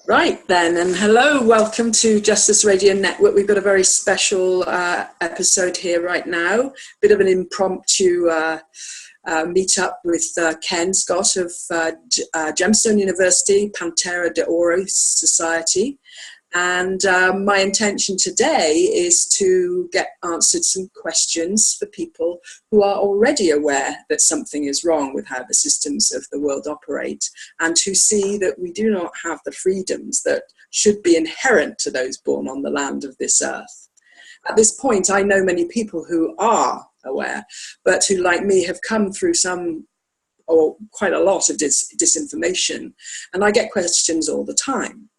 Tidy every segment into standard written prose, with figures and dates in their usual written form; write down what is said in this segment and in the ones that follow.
Right then, and hello, welcome to Justice Radio Network. We've got a very special episode here right now, bit of an impromptu meet up with Ken Scott of GEMSTONE University, Pantera de Oro Society. And my intention today is to get answered some questions for people who are already aware that something is wrong with how the systems of the world operate, and to see that we do not have the freedoms that should be inherent to those born on the land of this earth. At this point, I know many people who are aware, but who, like me, have come through some or quite a lot of disinformation, and I get questions all the time.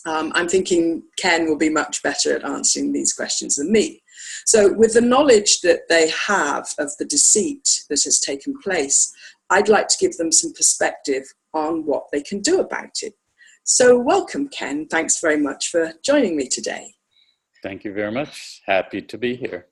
I'm thinking Ken will be much better at answering these questions than me. So with the knowledge that they have of the deceit that has taken place, I'd like to give them some perspective on what they can do about it. So welcome, Ken. Thanks very much for joining me today. Thank you very much. Happy to be here.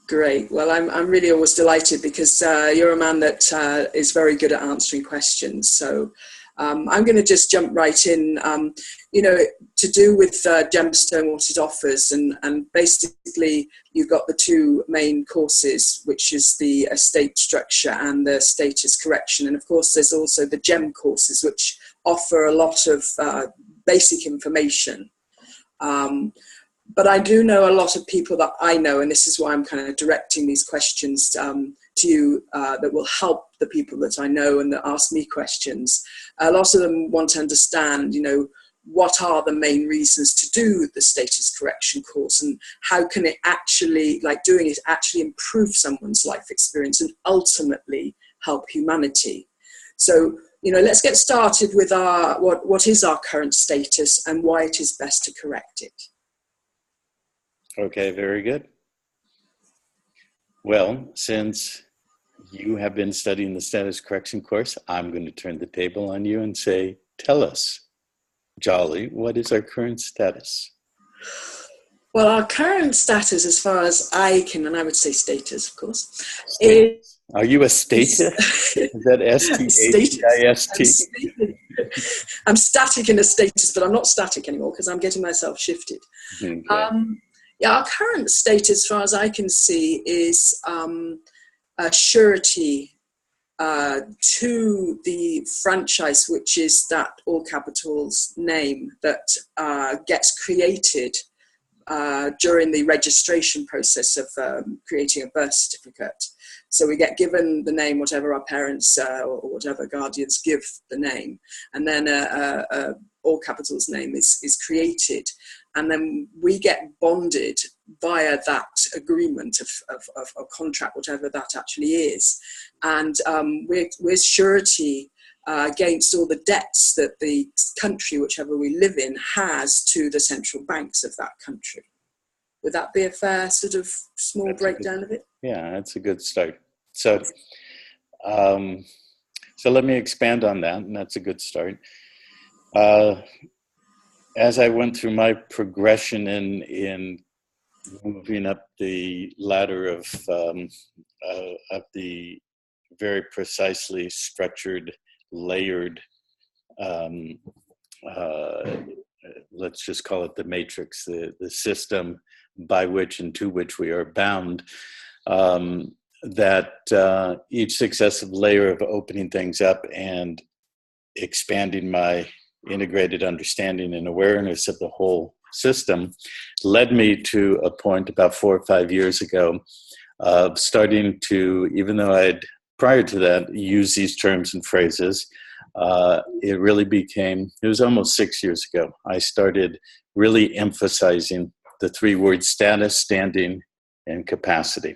Great. Well, I'm really always delighted because you're a man that is very good at answering questions. So I'm going to just jump right in, to do with GEMSTONE, what it offers. And basically, you've got the two main courses, which is the estate structure and the status correction. And of course, there's also the GEM courses, which offer a lot of basic information. But I do know a lot of people that I know, and this is why I'm kind of directing these questions to you that will help the people that I know and that ask me questions. A lot of them want to understand, what are the main reasons to do the status correction course, and how can it actually, like doing it, actually improve someone's life experience and ultimately help humanity. So, let's get started with what is our current status and why it is best to correct it. Okay, very good. Well, since you have been studying the status correction course, I'm going to turn the table on you and say, tell us, Jolly, what is our current status? Well, our current status, as far as I can, and I would say status, of course, is... Are you a status? Is that S-T-A-T-I-S-T? I'm static in a status, but I'm not static anymore because I'm getting myself shifted. Okay. Our current state, as far as I can see, is a surety to the franchise, which is that all capitals name that gets created during the registration process of creating a birth certificate. So we get given the name, whatever our parents or whatever guardians give the name, and then all capitals name is created. And then we get bonded via that agreement of a contract, whatever that actually is. And we're surety against all the debts that the country, whichever we live in, has to the central banks of that country. Would that be a fair sort of small breakdown of it? Yeah, that's a good start. So let me expand on that, and that's a good start. As I went through my progression in moving up the ladder of the very precisely structured, layered, let's just call it the matrix, the system by which and to which we are bound, that each successive layer of opening things up and expanding my integrated understanding and awareness of the whole system led me to a point about 4 or 5 years ago of starting to, even though I'd prior to that use these terms and phrases, it really became, it was almost 6 years ago, I started really emphasizing the 3 words status, standing, and capacity.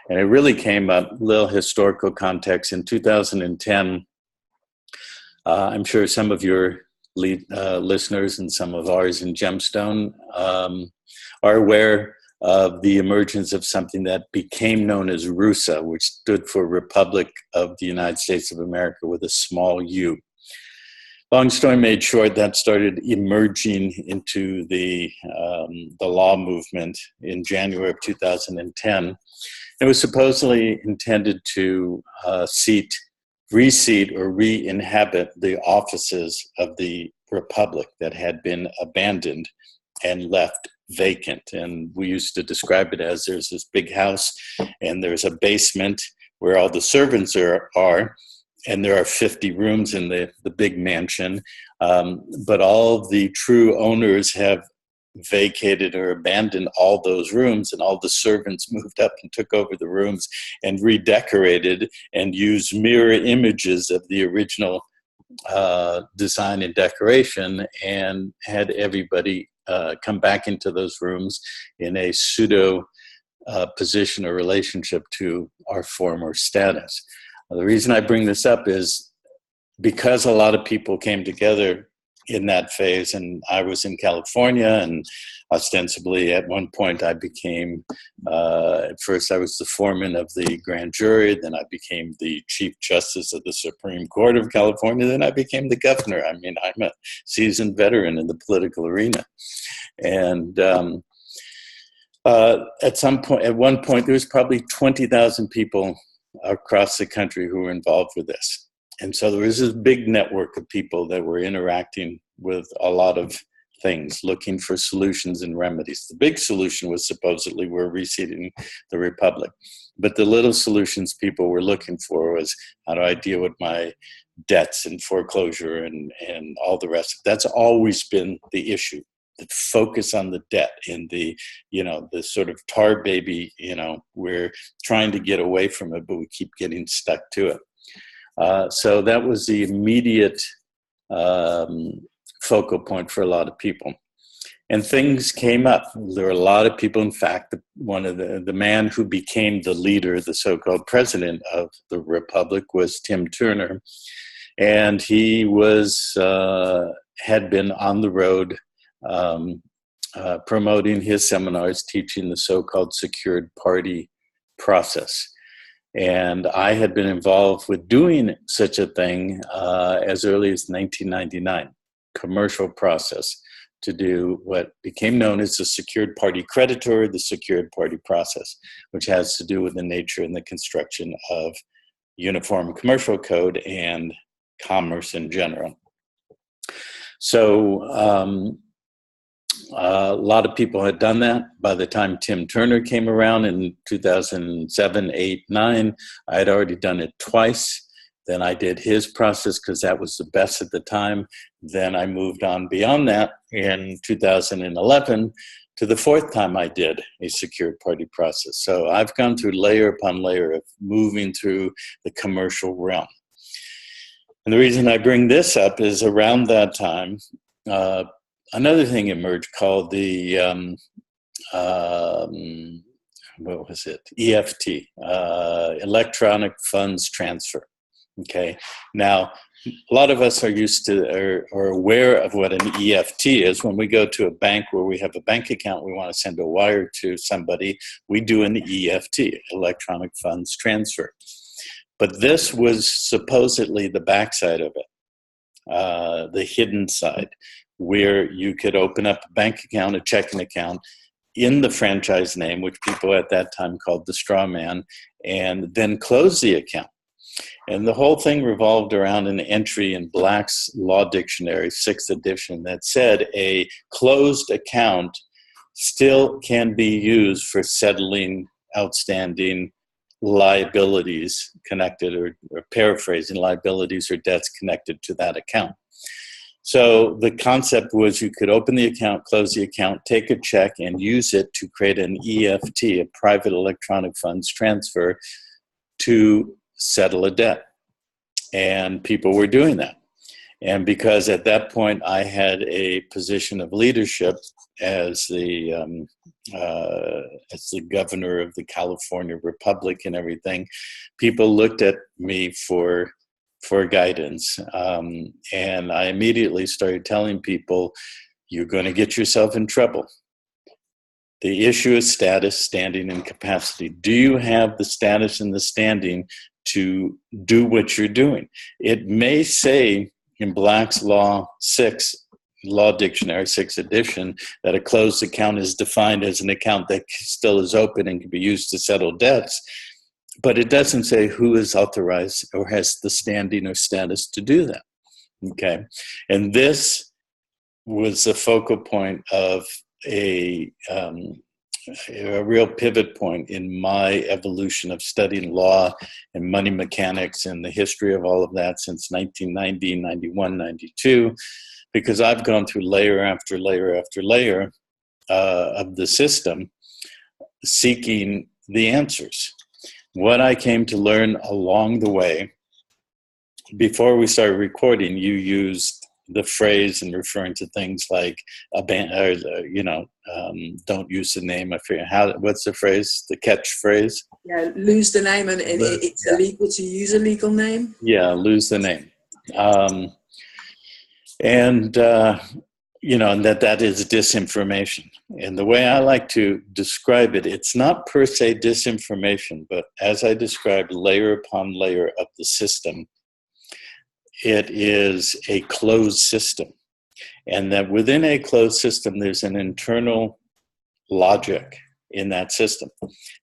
And it really came up, little historical context, in 2010. I'm sure some of your listeners and some of ours in GEMSTONE are aware of the emergence of something that became known as RUSA, which stood for Republic of the United States of America with a small u. Long story made short, that started emerging into the law movement in January of 2010. It was supposedly intended to reseat or re-inhabit the offices of the republic that had been abandoned and left vacant. And we used to describe it as there's this big house and there's a basement where all the servants are and there are 50 rooms in the big mansion. But all the true owners have vacated or abandoned all those rooms, and all the servants moved up and took over the rooms and redecorated and used mirror images of the original design and decoration, and had everybody come back into those rooms in a pseudo position or relationship to our former status. The reason I bring this up is because a lot of people came together in that phase, and I was in California, and ostensibly at one point I became, at first I was the foreman of the grand jury, then I became the Chief Justice of the Supreme Court of California, then I became the governor. I mean, I'm a seasoned veteran in the political arena. And at one point, there was probably 20,000 people across the country who were involved with this. And so there was this big network of people that were interacting with a lot of things, looking for solutions and remedies. The big solution was supposedly we're reseating the republic. But the little solutions people were looking for was, how do I deal with my debts and foreclosure and all the rest? That's always been the issue. The focus on the debt and the sort of tar baby, we're trying to get away from it, but we keep getting stuck to it. So that was the immediate focal point for a lot of people. And things came up. There were a lot of people. In fact, one of the man who became the leader, the so-called president of the republic, was Tim Turner. And he was had been on the road promoting his seminars, teaching the so-called secured party process. And I had been involved with doing such a thing as early as 1999, commercial process to do what became known as the secured party creditor, the secured party process, which has to do with the nature and the construction of uniform commercial code and commerce in general. So a lot of people had done that. By the time Tim Turner came around in 2007, 8, 9, I had already done it twice. Then I did his process because that was the best at the time. Then I moved on beyond that in 2011 to the fourth time I did a secured party process. So I've gone through layer upon layer of moving through the commercial realm. And the reason I bring this up is around that time, another thing emerged called the, what was it? EFT, electronic funds transfer. Okay. Now, a lot of us are used to or aware of what an EFT is. When we go to a bank where we have a bank account, we want to send a wire to somebody, we do an EFT, electronic funds transfer. But this was supposedly the backside of it, the hidden side, where you could open up a bank account, a checking account, in the franchise name, which people at that time called the straw man, and then close the account. And the whole thing revolved around an entry in Black's Law Dictionary, 6th edition, that said a closed account still can be used for settling outstanding liabilities connected, or paraphrasing, liabilities or debts connected to that account. So the concept was you could open the account, close the account, take a check, and use it to create an EFT, a private electronic funds transfer, to settle a debt. And people were doing that. And because at that point I had a position of leadership as the governor of the California Republic and everything, people looked at me for guidance. And I immediately started telling people, you're going to get yourself in trouble. The issue is status, standing, and capacity. Do you have the status and the standing to do what you're doing? It may say in Black's Law 6, Law Dictionary, 6th edition, that a closed account is defined as an account that still is open and can be used to settle debts, but it doesn't say who is authorized or has the standing or status to do that. Okay, and this was the focal point of a real pivot point in my evolution of studying law and money mechanics and the history of all of that since 1990, 91, 92, because I've gone through layer after layer after layer of the system seeking the answers. What I came to learn along the way, before we started recording, you used the phrase in referring to things like, don't use the name. I forget what's the phrase, the catchphrase? Yeah, lose the name, and it's illegal to use a legal name. Yeah, lose the name. And that is disinformation. And the way I like to describe it, it's not per se disinformation, but as I described, layer upon layer of the system, it is a closed system. And that within a closed system, there's an internal logic in that system.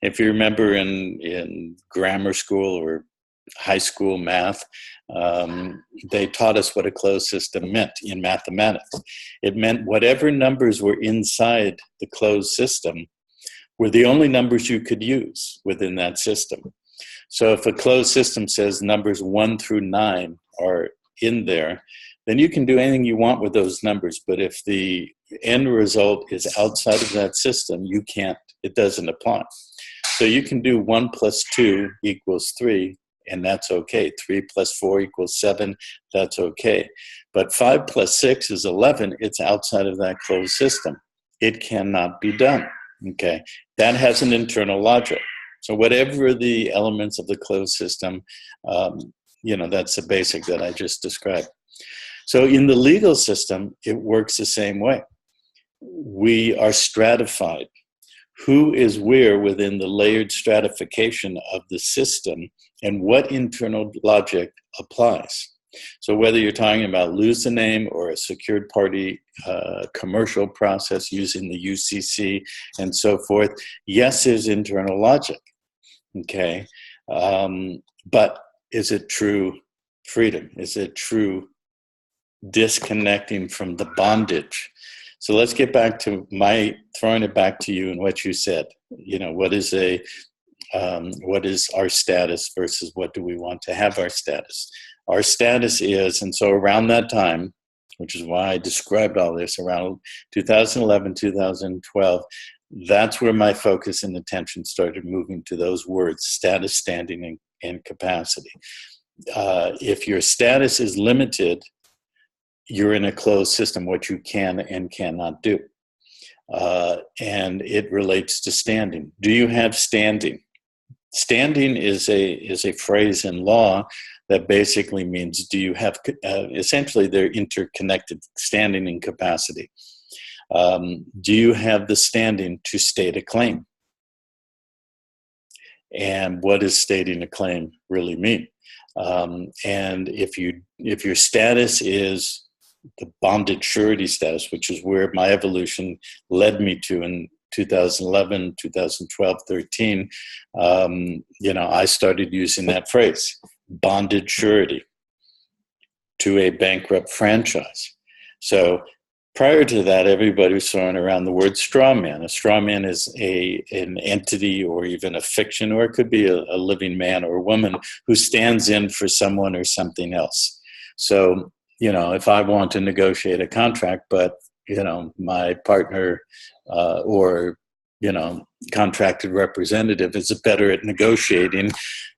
If you remember in grammar school or high school math, they taught us what a closed system meant in mathematics. It meant whatever numbers were inside the closed system were the only numbers you could use within that system. So if a closed system says numbers 1 through 9 are in there, then you can do anything you want with those numbers. But if the end result is outside of that system, you can't, it doesn't apply. So you can do 1 plus 2 equals 3, and that's okay. 3 plus 4 equals 7, that's okay. But 5 plus 6 is 11, it's outside of that closed system. It cannot be done, okay? That has an internal logic. So whatever the elements of the closed system, that's the basic that I just described. So in the legal system, it works the same way. We are stratified. Who is where within the layered stratification of the system and what internal logic applies. So whether you're talking about lose the name or a secured party commercial process using the UCC and so forth, yes, there's internal logic, okay? But is it true freedom? Is it true disconnecting from the bondage? So let's get back to throwing it back to you and what you said. What is our status versus what do we want to have our status? Our status is, and so around that time, which is why I described all this, around 2011, 2012, that's where my focus and attention started moving to those words, status, standing, and capacity. If your status is limited, you're in a closed system, what you can and cannot do. And it relates to standing. Do you have standing? Standing is a phrase in law that basically means, do you have, essentially they're interconnected, standing and capacity. Do you have the standing to state a claim? And what does stating a claim really mean? And if your status is the bonded surety status, which is where my evolution led me to in 2011, 2012, 13, I started using that phrase, bonded surety, to a bankrupt franchise. So prior to that, everybody was throwing around the word straw man. A straw man is an entity or even a fiction, or it could be a living man or woman who stands in for someone or something else. So, if I want to negotiate a contract, but, my partner or contracted representative is better at negotiating,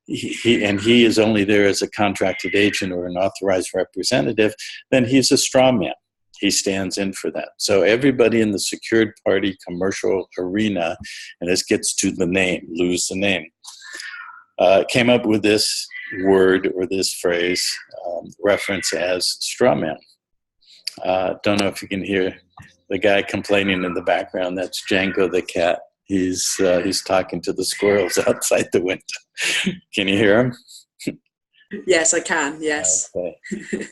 he is only there as a contracted agent or an authorized representative, then he's a straw man. He stands in for that. So everybody in the secured party commercial arena, and this gets to the name, lose the name, came up with this word or this phrase reference as straw man. Don't know if you can hear the guy complaining in the background. That's Django the cat. He's talking to the squirrels outside the window. Can you hear him? Yes, I can. Yes. Okay.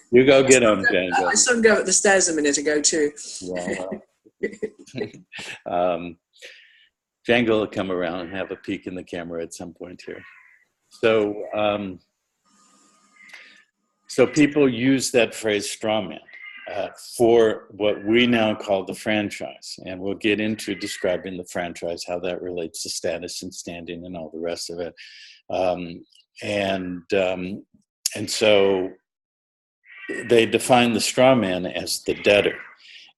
You go get him, Django. I saw him go up the stairs a minute ago too. Yeah. Django will come around and have a peek in the camera at some point here. So people use that phrase straw man. for what we now call the franchise. And we'll get into describing the franchise, how that relates to status and standing and all the rest of it. And so they define the straw man as the debtor.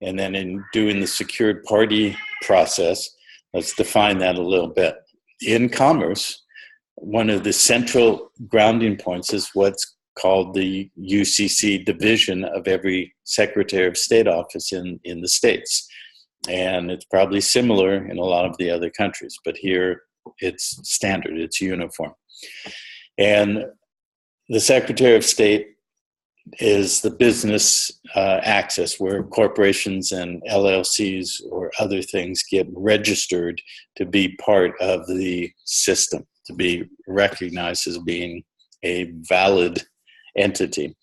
And then in doing the secured party process, let's define that a little bit. In commerce, one of the central grounding points is what's called the UCC division of every Secretary of State office in the States. And it's probably similar in a lot of the other countries, but here it's standard, it's uniform. And the Secretary of State is the business access where corporations and LLCs or other things get registered to be part of the system, to be recognized as being a valid entity.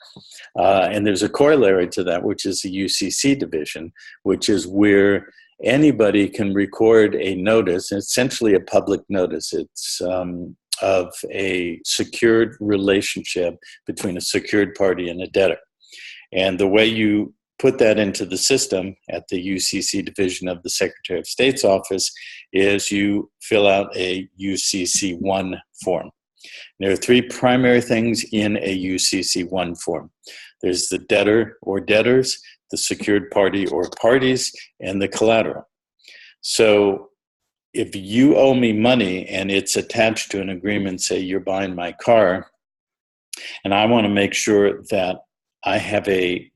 And there's a corollary to that, which is the UCC division, which is where anybody can record a notice, essentially a public notice. It's of a secured relationship between a secured party and a debtor. And the way you put that into the system at the UCC division of the Secretary of State's office is you fill out a UCC-1 form. There are three primary things in a UCC-1 form. There's the debtor or debtors, the secured party or parties, and the collateral. So if you owe me money and it's attached to an agreement, say you're buying my car, and I want to make sure that I have a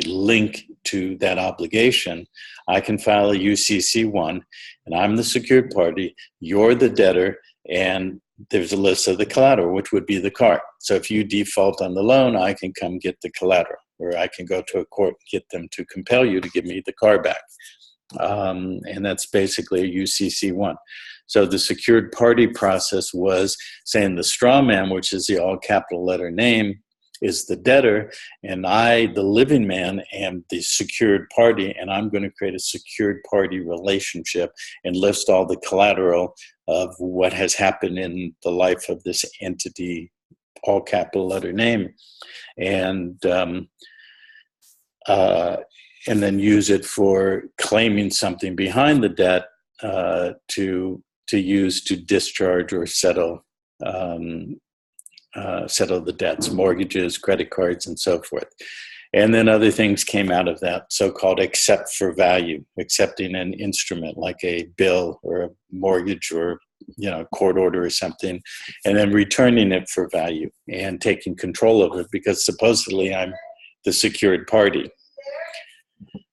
link to that obligation, I can file a UCC-1, and I'm the secured party, you're the debtor, and there's a list of the collateral, which would be the car. So if you default on the loan, I can come get the collateral, or I can go to a court and get them to compel you to give me the car back. And that's basically a UCC-1. So the secured party process was saying the straw man, which is the all capital letter name, is the debtor, and I, the living man, am the secured party, and I'm going to create a secured party relationship and list all the collateral of what has happened in the life of this entity, all capital letter name, and then use it for claiming something behind the debt to use to discharge or settle the debts, mortgages, credit cards, and so forth. And then other things came out of that, so-called accept for value, accepting an instrument like a bill or a mortgage or court order or something, and then returning it for value and taking control of it because supposedly I'm the secured party.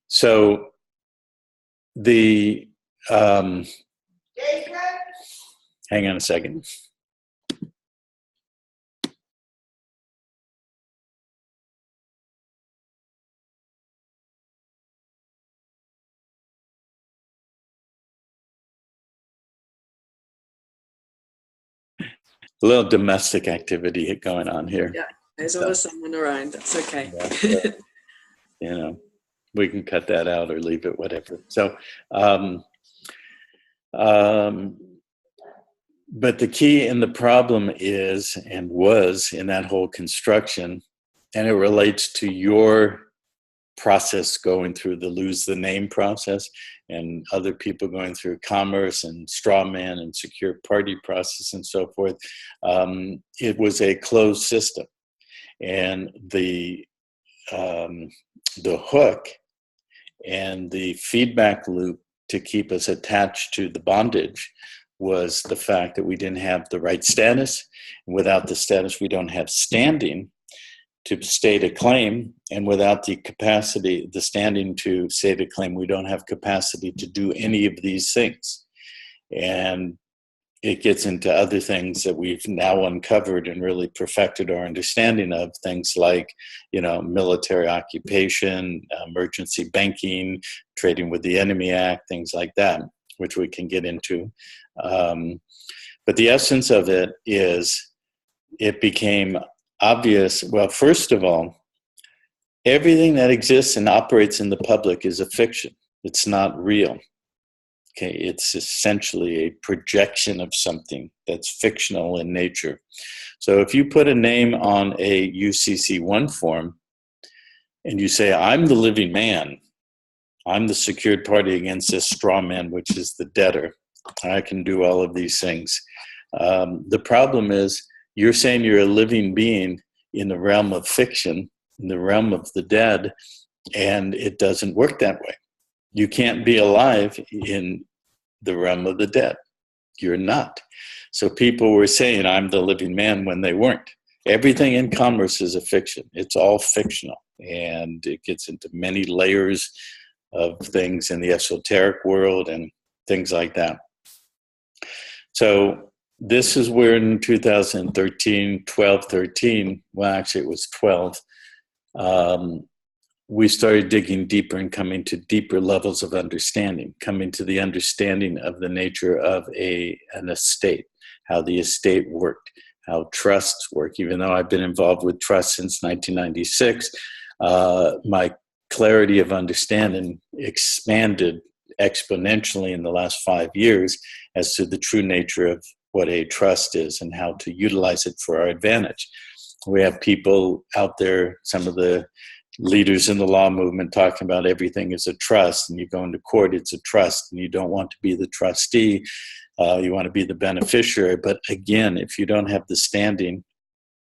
So the hang on a second. A little domestic activity going on here. Yeah, there's always someone around. That's okay. Yeah, we can cut that out or leave it, whatever. So, but the key and the problem is, and was in that whole construction, and it relates to your process going through the lose the name process and other people going through commerce and straw man and secure party process and so forth. It was a closed system, and the hook and the feedback loop to keep us attached to the bondage was the fact that we didn't have the right status. And without the status, we don't have standing to state a claim, and without the capacity, the standing to state a claim, we don't have capacity to do any of these things. And it gets into other things that we've now uncovered and really perfected our understanding of, things like, military occupation, emergency banking, trading with the Enemy Act, things like that, which we can get into. But the essence of it is it became obvious. Well, first of all, everything that exists and operates in the public is a fiction. It's not real. Okay, it's essentially a projection of something that's fictional in nature. So if you put a name on a UCC-1 form, and you say, I'm the living man, I'm the secured party against this straw man, which is the debtor, I can do all of these things. The problem is you're saying you're a living being in the realm of fiction, in the realm of the dead, and it doesn't work that way. You can't be alive in the realm of the dead. You're not. So people were saying, I'm the living man, when they weren't. Everything in commerce is a fiction. It's all fictional. And it gets into many layers of things in the esoteric world and things like that. So this is where in 2013, 12, 13, well, actually it was 12, we started digging deeper and coming to deeper levels of understanding, coming to the understanding of the nature of an estate, how the estate worked, how trusts work. Even though I've been involved with trusts since 1996, my clarity of understanding expanded exponentially in the last 5 years as to the true nature of what a trust is and how to utilize it for our advantage. We have people out there, some of the leaders in the law movement, talking about everything is a trust, and you go into court, it's a trust, and you don't want to be the trustee, you want to be the beneficiary. But again, if you don't have the standing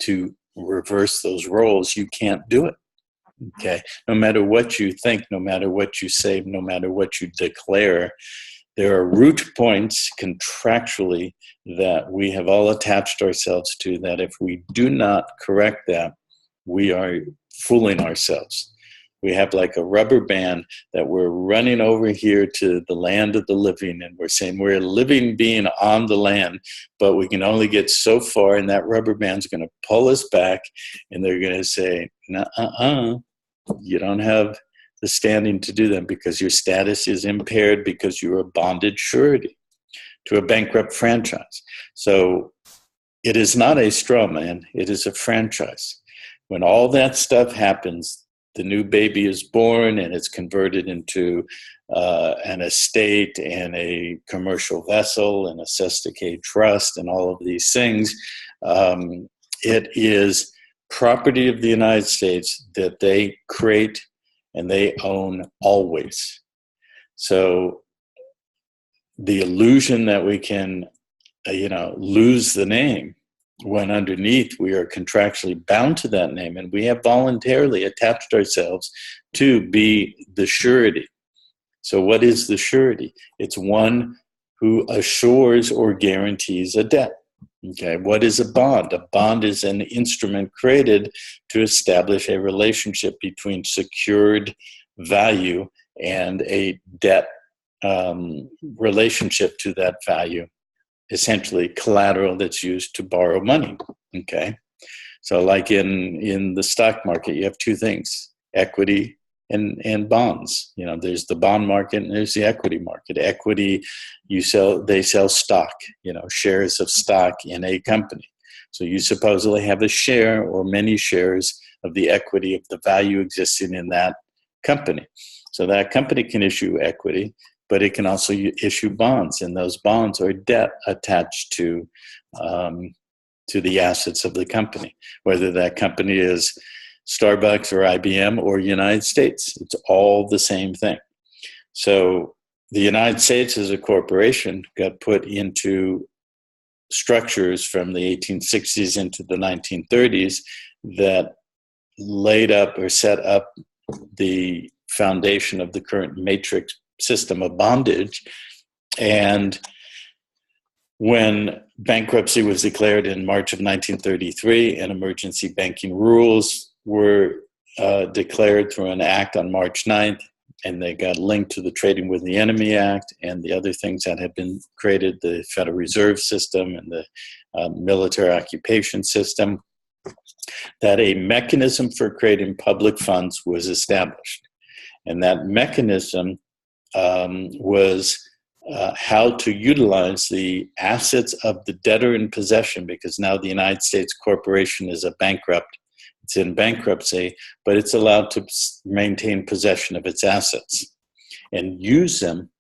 to reverse those roles, you can't do it. Okay, no matter what you think, no matter what you say, no matter what you declare, there are root points contractually that we have all attached ourselves to, that if we do not correct that, we are fooling ourselves. We have like a rubber band that we're running over here to the land of the living, and we're saying we're a living being on the land, but we can only get so far, and that rubber band's going to pull us back, and they're going to say, you don't have the standing to do them because your status is impaired, because you're a bonded surety to a bankrupt franchise. So it is not a straw man, it is a franchise. When all that stuff happens, the new baby is born and it's converted into an estate and a commercial vessel and a cestacade trust and all of these things. It is property of the United States that they create and they own always. So the illusion that we can, lose the name, when underneath we are contractually bound to that name, and we have voluntarily attached ourselves to be the surety. So what is the surety? It's one who assures or guarantees a debt. Okay, what is a bond? A bond is an instrument created to establish a relationship between secured value and a debt relationship to that value. Essentially collateral that's used to borrow money. Okay, so like in the stock market, you have two things: equity and bonds. There's the bond market and there's the equity market. Equity, they sell stock, shares of stock in a company. So you supposedly have a share or many shares of the equity of the value existing in that company. So that company can issue equity, but it can also issue bonds, and those bonds are debt attached to the assets of the company, whether that company is Starbucks or IBM or United States. It's all the same thing. So the United States as a corporation got put into structures from the 1860s into the 1930s that laid up or set up the foundation of the current matrix system of bondage. And when bankruptcy was declared in March of 1933 and emergency banking rules were declared through an act on March 9th, and they got linked to the Trading with the Enemy Act and the other things that had been created, the Federal Reserve System and the military occupation system, that a mechanism for creating public funds was established. And that mechanism was how to utilize the assets of the debtor in possession, because now the United States corporation is a bankrupt. It's in bankruptcy, but it's allowed to maintain possession of its assets and use them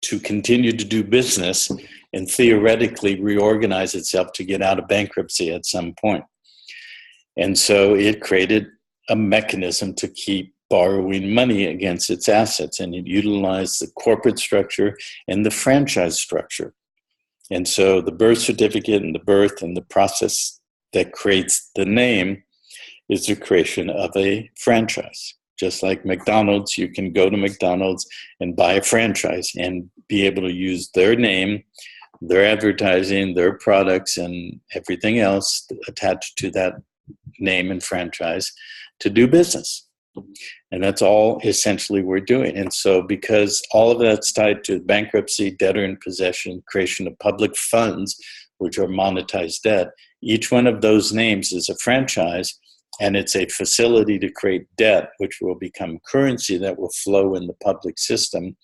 to continue to do business and theoretically reorganize itself to get out of bankruptcy at some point. And so it created a mechanism to keep borrowing money against its assets, and it utilized the corporate structure and the franchise structure. And so the birth certificate and the birth and the process that creates the name is the creation of a franchise. Just like McDonald's, you can go to McDonald's and buy a franchise and be able to use their name, their advertising, their products, and everything else attached to that name and franchise to do business. And that's all essentially we're doing. And so because all of that's tied to bankruptcy, debtor in possession, creation of public funds, which are monetized debt, each one of those names is a franchise, and it's a facility to create debt, which will become currency that will flow in the public system.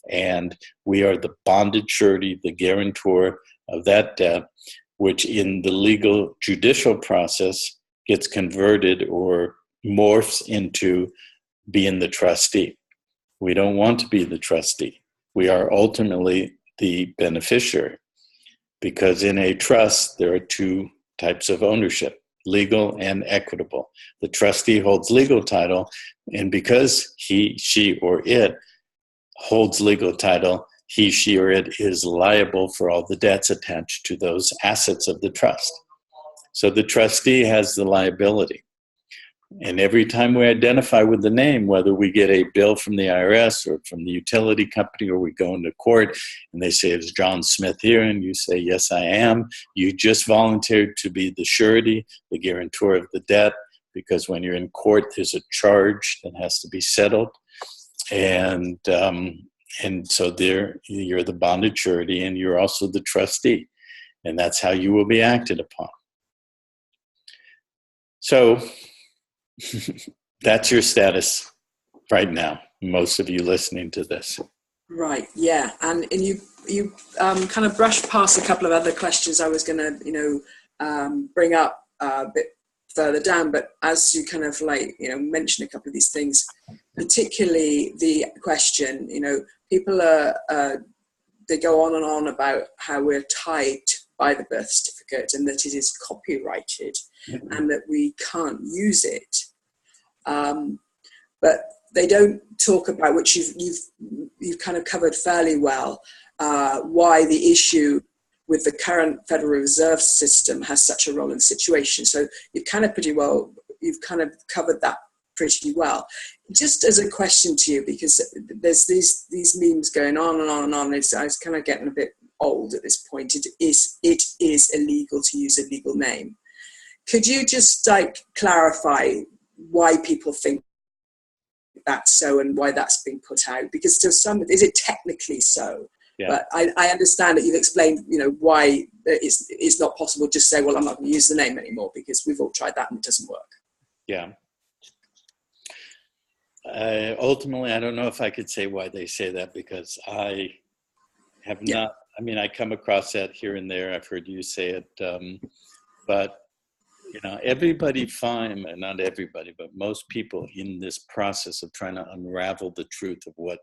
And we are the bonded surety, the guarantor of that debt, which in the legal judicial process gets converted or morphs into being the trustee. We don't want to be the trustee. We are ultimately the beneficiary, because in a trust, there are two types of ownership: legal and equitable. The trustee holds legal title, and because he, she, or it holds legal title, he, she, or it is liable for all the debts attached to those assets of the trust. So the trustee has the liability. And every time we identify with the name, whether we get a bill from the IRS or from the utility company, or we go into court and they say, "Is John Smith here?" And you say, "Yes, I am." You just volunteered to be the surety, the guarantor of the debt, because when you're in court, there's a charge that has to be settled. And so there, you're the bonded surety, and you're also the trustee. And that's how you will be acted upon. So that's your status right now, most of you listening to this. Right, yeah. And you kind of brushed past a couple of other questions I was going to, bring up a bit further down. But as you kind of mentioned a couple of these things, particularly the question, people they go on and on about how we're tied by the birth certificate and that it is copyrighted and that we can't use it. But they don't talk about, which you've kind of covered fairly well, why the issue with the current Federal Reserve System has such a role in the situation. So you've kind of covered that pretty well. Just as a question to you, because there's these memes going on and on and on. I was kind of getting a bit old at this point. It is illegal to use a legal name. Could you just clarify why people think that's so and why that's being put out? Because to some, is it technically so? Yeah. But I understand that you've explained, why it's not possible to just say, well, I'm not going to use the name anymore, because we've all tried that and it doesn't work. Yeah. Ultimately, I don't know if I could say why they say that, because I have not, I come across that here and there. I've heard you say it, but everybody not everybody, but most people in this process of trying to unravel the truth of what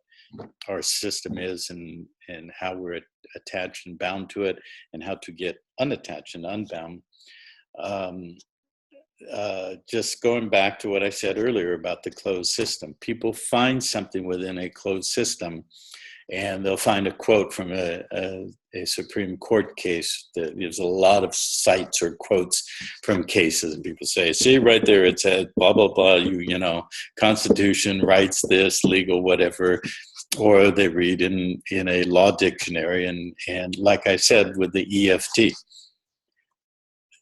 our system is and how we're attached and bound to it, and how to get unattached and unbound. Just going back to what I said earlier about the closed system, people find something within a closed system, and they'll find a quote from a Supreme Court case. There's a lot of cites or quotes from cases, and people say, "See, right there, it said blah blah blah. Constitution, rights, this, legal, whatever." Or they read in a law dictionary, and like I said with the EFT,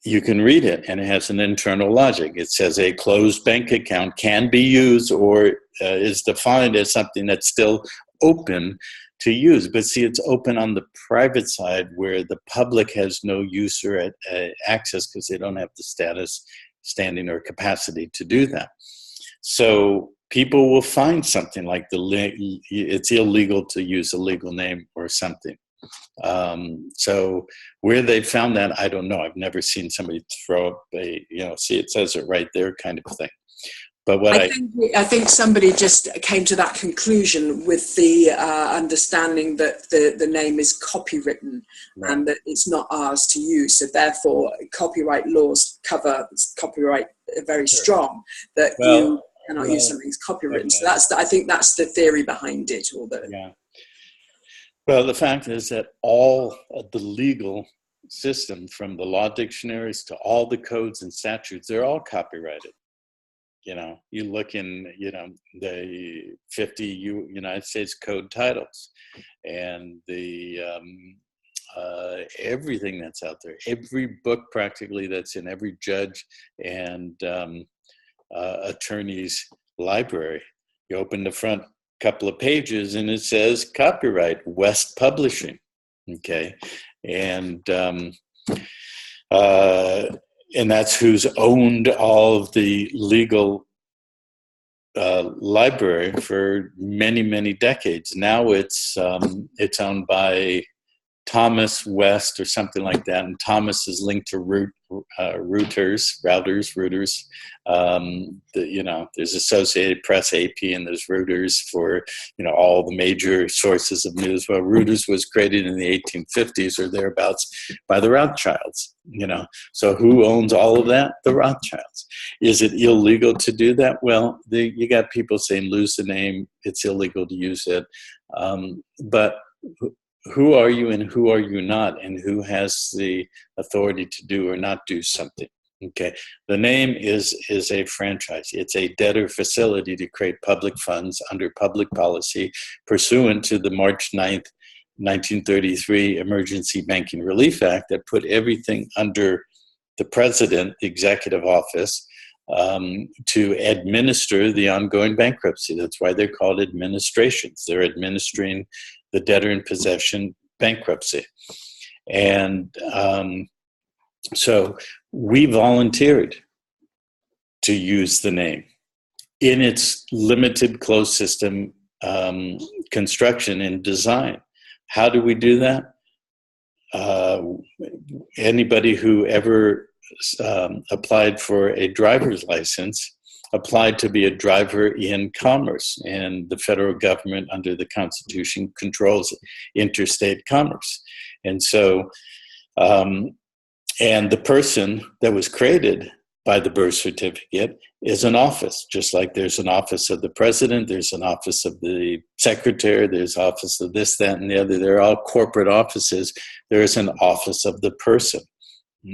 you can read it, and it has an internal logic. It says a closed bank account can be used or is defined as something that's still open to use. But see, it's open on the private side, where the public has no use or access, because they don't have the status, standing, or capacity to do that. So people will find something like it's illegal to use a legal name or something. So where they found that, I don't know. I've never seen somebody throw up see, it says it right there kind of thing. But I think somebody just came to that conclusion with the understanding that the name is copywritten, right, and that it's not ours to use. So therefore, copyright laws cover copyright very strong that you cannot use something that's copywritten. So I think that's the theory behind it. Yeah. Well, the fact is that all of the legal system, from the law dictionaries to all the codes and statutes, they're all copyrighted. You look in, the 50 United States Code titles, and the everything that's out there, every book practically that's in every judge and attorney's library. You open the front couple of pages and it says copyright West Publishing. Okay. And that's who's owned all of the legal library for many, many decades. Now it's owned by Thomas West or something like that, and Thomas is linked to routers. There's Associated Press, AP, and there's routers for all the major sources of news. Well, Reuters was created in the 1850s or thereabouts by the Rothschilds. So who owns all of that? The Rothschilds. Is it illegal to do that? Well, you got people saying lose the name. It's illegal to use it, but who are you and who are you not, and who has the authority to do or not do something? Okay, the name is a franchise. It's a debtor facility to create public funds under public policy pursuant to the March 9th, 1933 Emergency Banking Relief Act that put everything under the president, the executive office, to administer the ongoing bankruptcy. That's why they're called administrations. They're administering the debtor in possession bankruptcy. And so we volunteered to use the name in its limited closed system construction and design. How do we do that? Anybody who ever applied for a driver's license applied to be a driver in commerce, and the federal government under the Constitution controls interstate commerce. And so, and the person that was created by the birth certificate is an office, just like there's an office of the president, there's an office of the secretary, there's office of this, that, and the other. They're all corporate offices. There is an office of the person.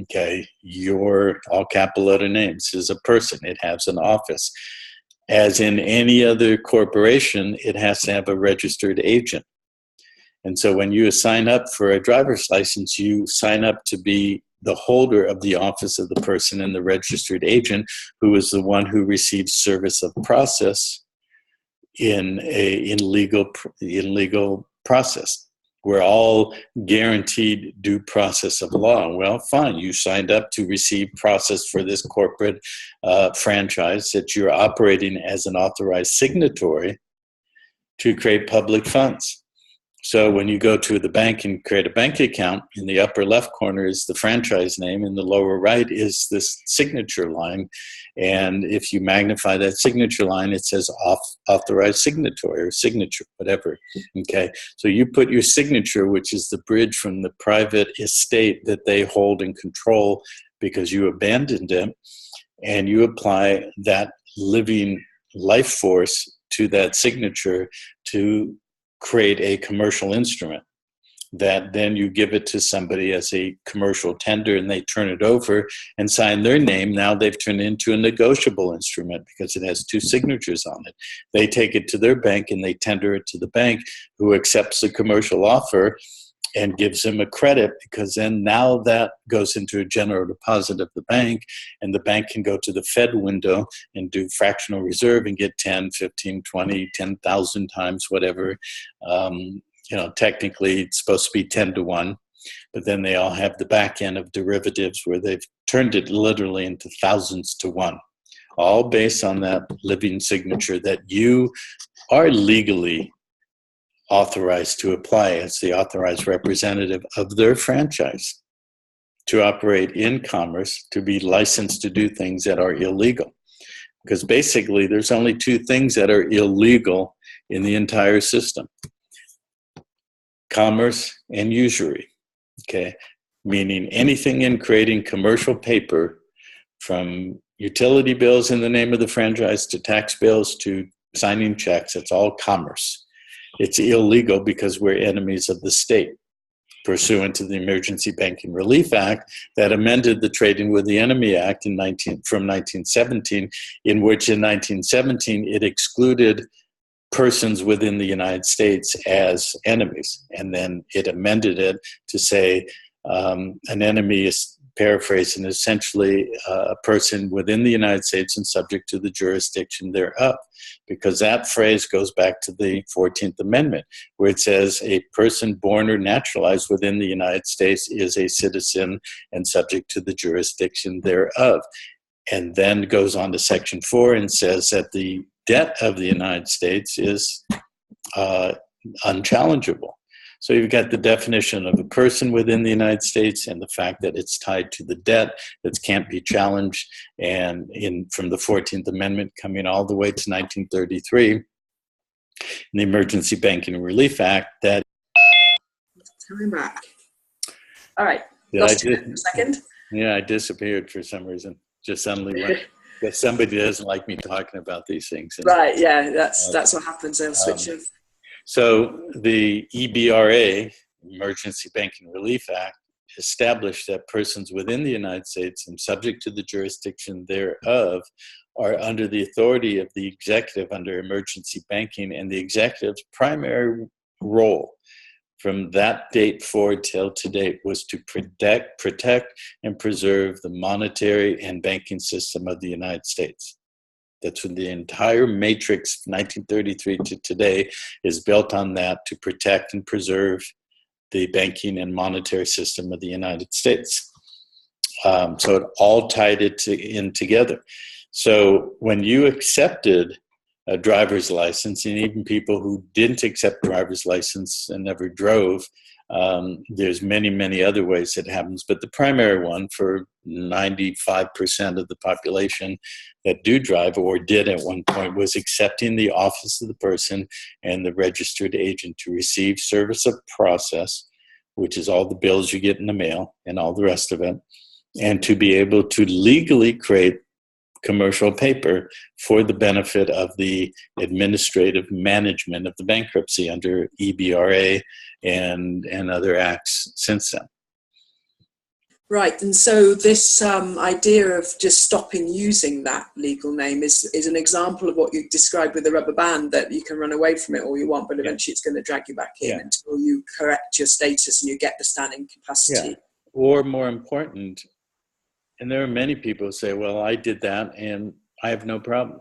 Okay, your all capital letter names is a person. It has an office. As in any other corporation, it has to have a registered agent. And so when you sign up for a driver's license, you sign up to be the holder of the office of the person and the registered agent, who is the one who receives service of process in legal process. We're all guaranteed due process of law. Well, fine, you signed up to receive process for this corporate franchise that you're operating as an authorized signatory to create public funds. So when you go to the bank and create a bank account, in the upper left corner is the franchise name, in the lower right is this signature line. And if you magnify that signature line, it says authorized signatory or signature, whatever. Okay, so you put your signature, which is the bridge from the private estate that they hold and control because you abandoned them, and you apply that living life force to that signature to create a commercial instrument that then you give it to somebody as a commercial tender, and they turn it over and sign their name. Now they've turned it into a negotiable instrument because it has two signatures on it. They take it to their bank and they tender it to the bank, who accepts the commercial offer and gives them a credit, because then now that goes into a general deposit of the bank, and the bank can go to the Fed window and do fractional reserve and get 10, 15, 20, 10,000 times whatever. Technically it's supposed to be 10 to 1, but then they all have the back end of derivatives where they've turned it literally into thousands to 1, all based on that living signature that you are legally authorized to apply as the authorized representative of their franchise to operate in commerce, to be licensed to do things that are illegal. Because basically there's only two things that are illegal in the entire system: commerce and usury. Okay, meaning anything in creating commercial paper, from utility bills in the name of the franchise to tax bills to signing checks. It's all commerce. It's illegal because we're enemies of the state, pursuant to the Emergency Banking Relief Act that amended the Trading with the Enemy Act from 1917, in which in 1917 it excluded persons within the United States as enemies. And then it amended it to say an enemy is, paraphrasing, essentially a person within the United States and subject to the jurisdiction thereof, because that phrase goes back to the 14th Amendment, where it says a person born or naturalized within the United States is a citizen and subject to the jurisdiction thereof. And then goes on to Section 4 and says that the debt of the United States is unchallengeable. So you've got the definition of a person within the United States and the fact that it's tied to the debt that can't be challenged. And from the 14th Amendment coming all the way to 1933, in the Emergency Banking and Relief Act, that... Coming back. All right. Lost you for a second. Yeah, I disappeared for some reason. Just suddenly went. Because somebody doesn't like me talking about these things. And, right, yeah, that's what happens. They'll switch off. So the EBRA, Emergency Banking Relief Act, established that persons within the United States and subject to the jurisdiction thereof are under the authority of the executive under emergency banking, and the executive's primary role from that date forward till today was to protect and preserve the monetary and banking system of the United States. That's when the entire matrix, 1933 to today, is built on that, to protect and preserve the banking and monetary system of the United States. So it all tied it in together. So when you accepted a driver's license, and even people who didn't accept driver's license and never drove, there's many, many other ways it happens. But the primary one for 95% of the population that do drive or did at one point was accepting the office of the person and the registered agent to receive service of process, which is all the bills you get in the mail and all the rest of it, and to be able to legally create commercial paper for the benefit of the administrative management of the bankruptcy under EBRA and other acts since then. Right, and so this idea of just stopping using that legal name is an example of what you described with the rubber band, that you can run away from it all you want, but eventually it's going to drag you back in until you correct your status and you get the standing capacity. Yeah. Or more important, and there are many people who say, well, I did that and I have no problem.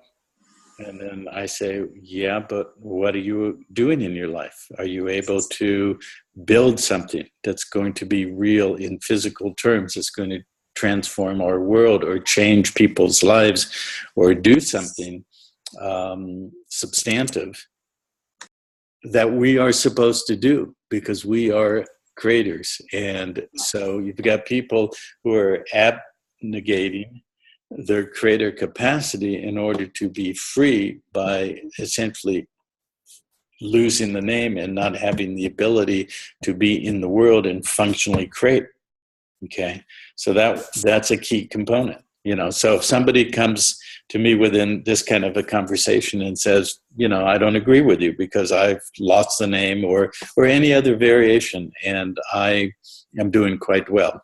And then I say, yeah, but what are you doing in your life? Are you able to build something that's going to be real in physical terms, that's going to transform our world or change people's lives or do something substantive that we are supposed to do because we are creators? And so you've got people who are abnegating their creator capacity in order to be free by essentially losing the name and not having the ability to be in the world and functionally create. Okay, so that's a key component. You know, so if somebody comes to me within this kind of a conversation and says, you know, I don't agree with you because I've lost the name or any other variation, and I am doing quite well.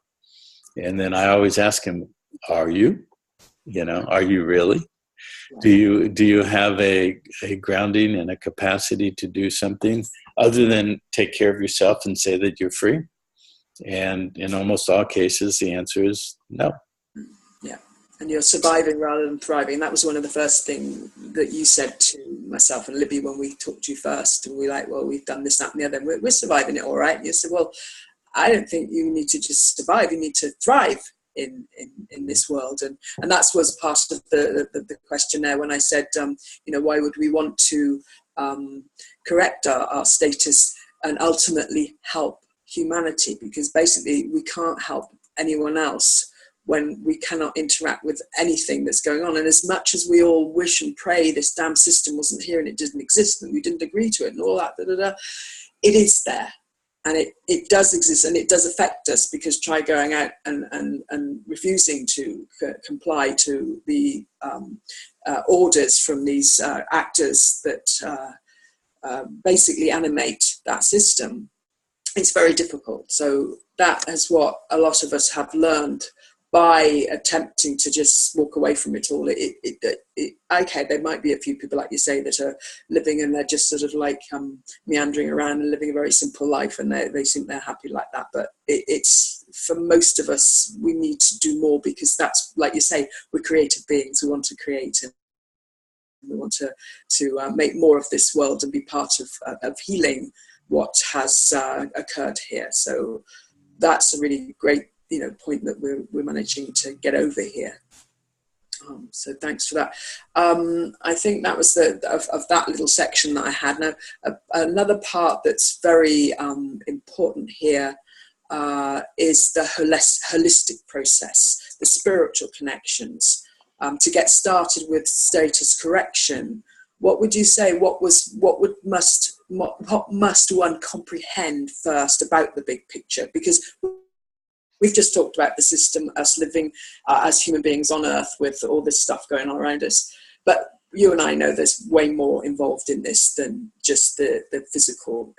And then I always ask him, are you? You know, are you really? Do you have a grounding and a capacity to do something other than take care of yourself and say that you're free? And in almost all cases, the answer is no. Yeah, and you're surviving rather than thriving. That was one of the first things that you said to myself and Libby when we talked to you first. And we're like, well, we've done this, that, and the other. We're surviving it all right. And you said, well, I don't think you need to just survive. You need to thrive in this world. And that was part of the questionnaire when I said, you know, why would we want to correct our status and ultimately help humanity? Because basically we can't help anyone else when we cannot interact with anything that's going on. And as much as we all wish and pray this damn system wasn't here and it didn't exist and we didn't agree to it and all that, it is there. And it does exist, and it does affect us, because try going out and refusing to comply to the orders from these actors that basically animate that system. It's very difficult. So that is what a lot of us have learned by attempting to just walk away from it all. Okay, there might be a few people, like you say, that are living and they're just sort of like meandering around and living a very simple life, and they think they're happy like that. But it's, for most of us, we need to do more, because that's, like you say, we're creative beings. We want to create, and we want to make more of this world and be part of healing what has occurred here. So that's a really great point that we're managing to get over here. So thanks for that. I think that was of that little section that I had. Now, another part that's very important here is the holistic process, the spiritual connections. To get started with status correction, what would you say? What must one comprehend first about the big picture? Because we've just talked about the system, us living as human beings on Earth with all this stuff going on around us. But you and I know there's way more involved in this than just the physical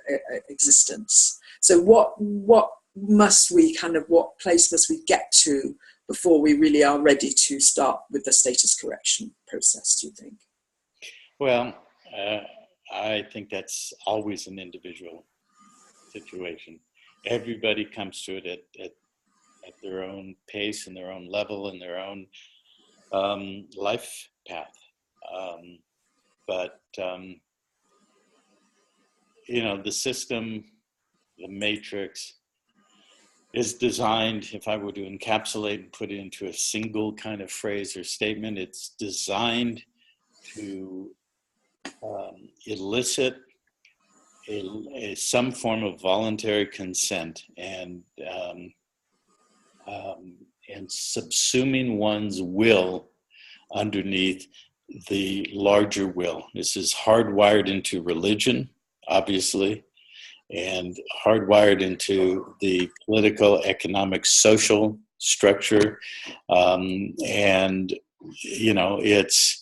existence. So what place must we get to before we really are ready to start with the status correction process, do you think? Well, I think that's always an individual situation. Everybody comes to it at their own pace and their own level and their own life path. But the system, the matrix, is designed, if I were to encapsulate and put it into a single kind of phrase or statement, it's designed to elicit some form of voluntary consent and subsuming one's will underneath the larger will. This is hardwired into religion, obviously, and hardwired into the political, economic, social structure. And it's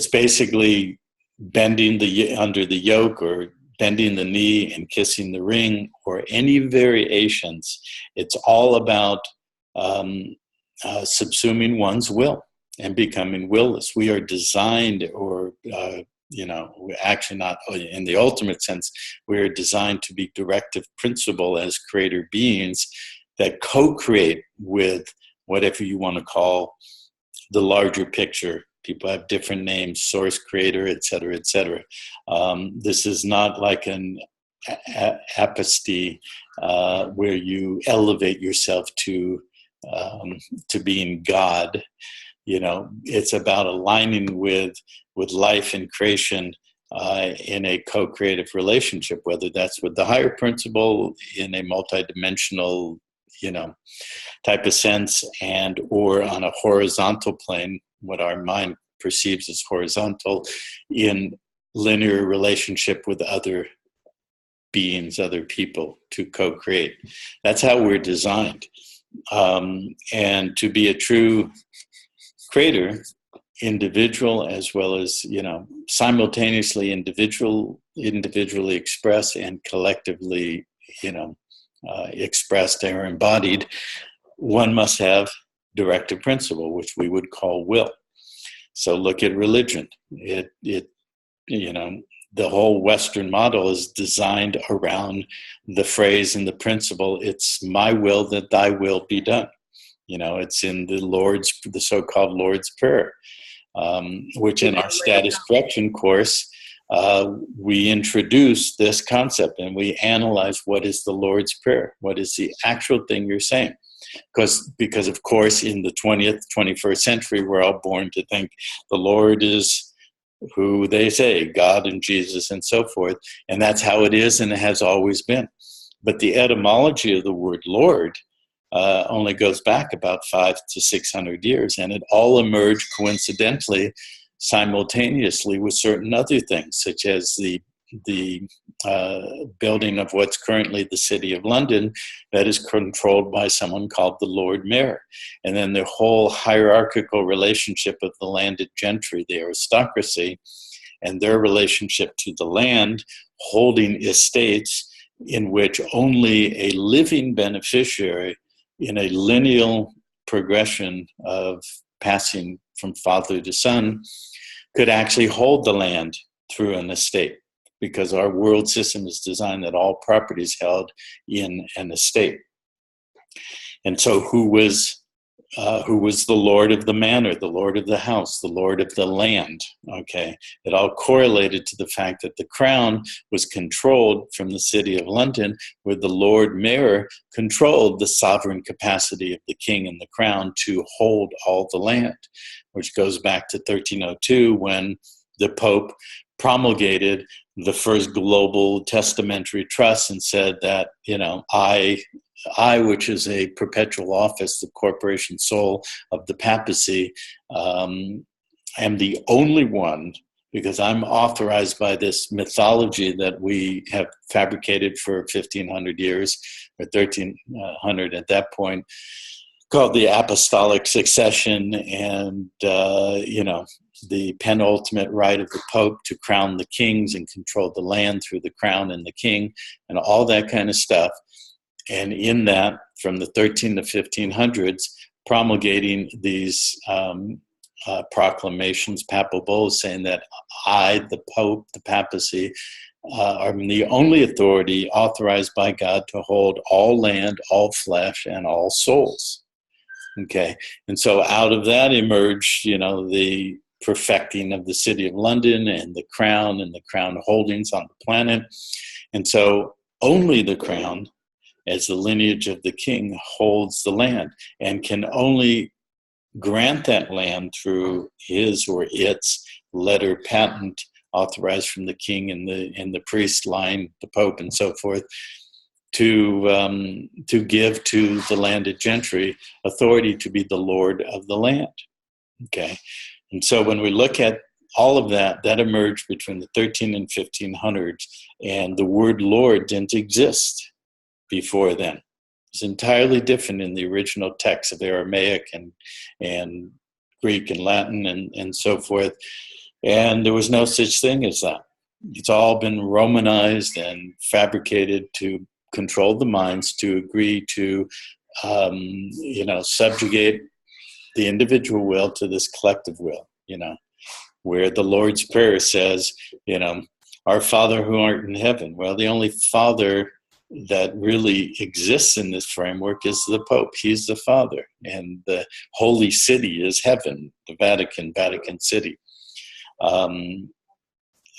basically bending under the yoke, or bending the knee and kissing the ring, or any variations. It's all about subsuming one's will and becoming willless. We are designed, or actually not in the ultimate sense, we are designed to be directive principle as creator beings that co-create with whatever you want to call the larger picture. People have different names: source, creator, et cetera, et cetera. This is not like an apostasy where you elevate yourself to being God. It's about aligning with life and creation in a co-creative relationship, whether that's with the higher principle in a multidimensional, type of sense, and or on a horizontal plane, what our mind perceives as horizontal, in linear relationship with other beings, other people, to co-create. That's how we're designed. And to be a true creator, individual as well as, simultaneously individually expressed and collectively, expressed or embodied, one must have directive principle, which we would call will. So look at religion. The whole Western model is designed around the phrase and the principle, it's my will that thy will be done. It's in the so-called Lord's Prayer, which in our status correction course, we introduce this concept and we analyze what is the Lord's Prayer. What is the actual thing you're saying? Because of course, in the 20th, 21st century, we're all born to think the Lord is who they say, God and Jesus and so forth. And that's how it is, and it has always been. But the etymology of the word Lord only goes back about 500 to 600 years, and it all emerged coincidentally, simultaneously with certain other things, such as the the building of what's currently the City of London, that is controlled by someone called the Lord Mayor. And then the whole hierarchical relationship of the landed gentry, the aristocracy, and their relationship to the land, holding estates in which only a living beneficiary in a lineal progression of passing from father to son could actually hold the land through an estate, because our world system is designed that all property is held in an estate. And so who was the lord of the manor, the lord of the house, the lord of the land? Okay, it all correlated to the fact that the crown was controlled from the City of London, where the Lord Mayor controlled the sovereign capacity of the king and the crown to hold all the land, which goes back to 1302, when the Pope promulgated the first global testamentary trust and said that, I, which is a perpetual office, the corporation soul of the papacy, am the only one, because I'm authorized by this mythology that we have fabricated for 1,500 years, or 1,300 at that point, called the apostolic succession, and the penultimate right of the Pope to crown the kings and control the land through the crown and the king, and all that kind of stuff. And in that, from the 13 to 1500s, promulgating these proclamations, papal bulls, saying that I, the Pope, the papacy, am the only authority authorized by God to hold all land, all flesh, and all souls. Okay, and so out of that emerged, the perfecting of the City of London and the crown holdings on the planet. And so only the crown, as the lineage of the king, holds the land and can only grant that land through his or its letter patent authorized from the king and the priest line, the Pope and so forth, to give to the landed gentry authority to be the lord of the land. Okay, and so when we look at all of that emerged between the 13 and 1500s, and the word Lord didn't exist before then. It's entirely different in the original texts of Aramaic and Greek and Latin and so forth. And there was no such thing as that. It's all been Romanized and fabricated to control the minds, to agree to, subjugate the individual will to this collective will, where the Lord's Prayer says, our Father who art in heaven. Well, the only Father that really exists in this framework is the Pope. He's the Father. And the holy city is heaven, the Vatican City.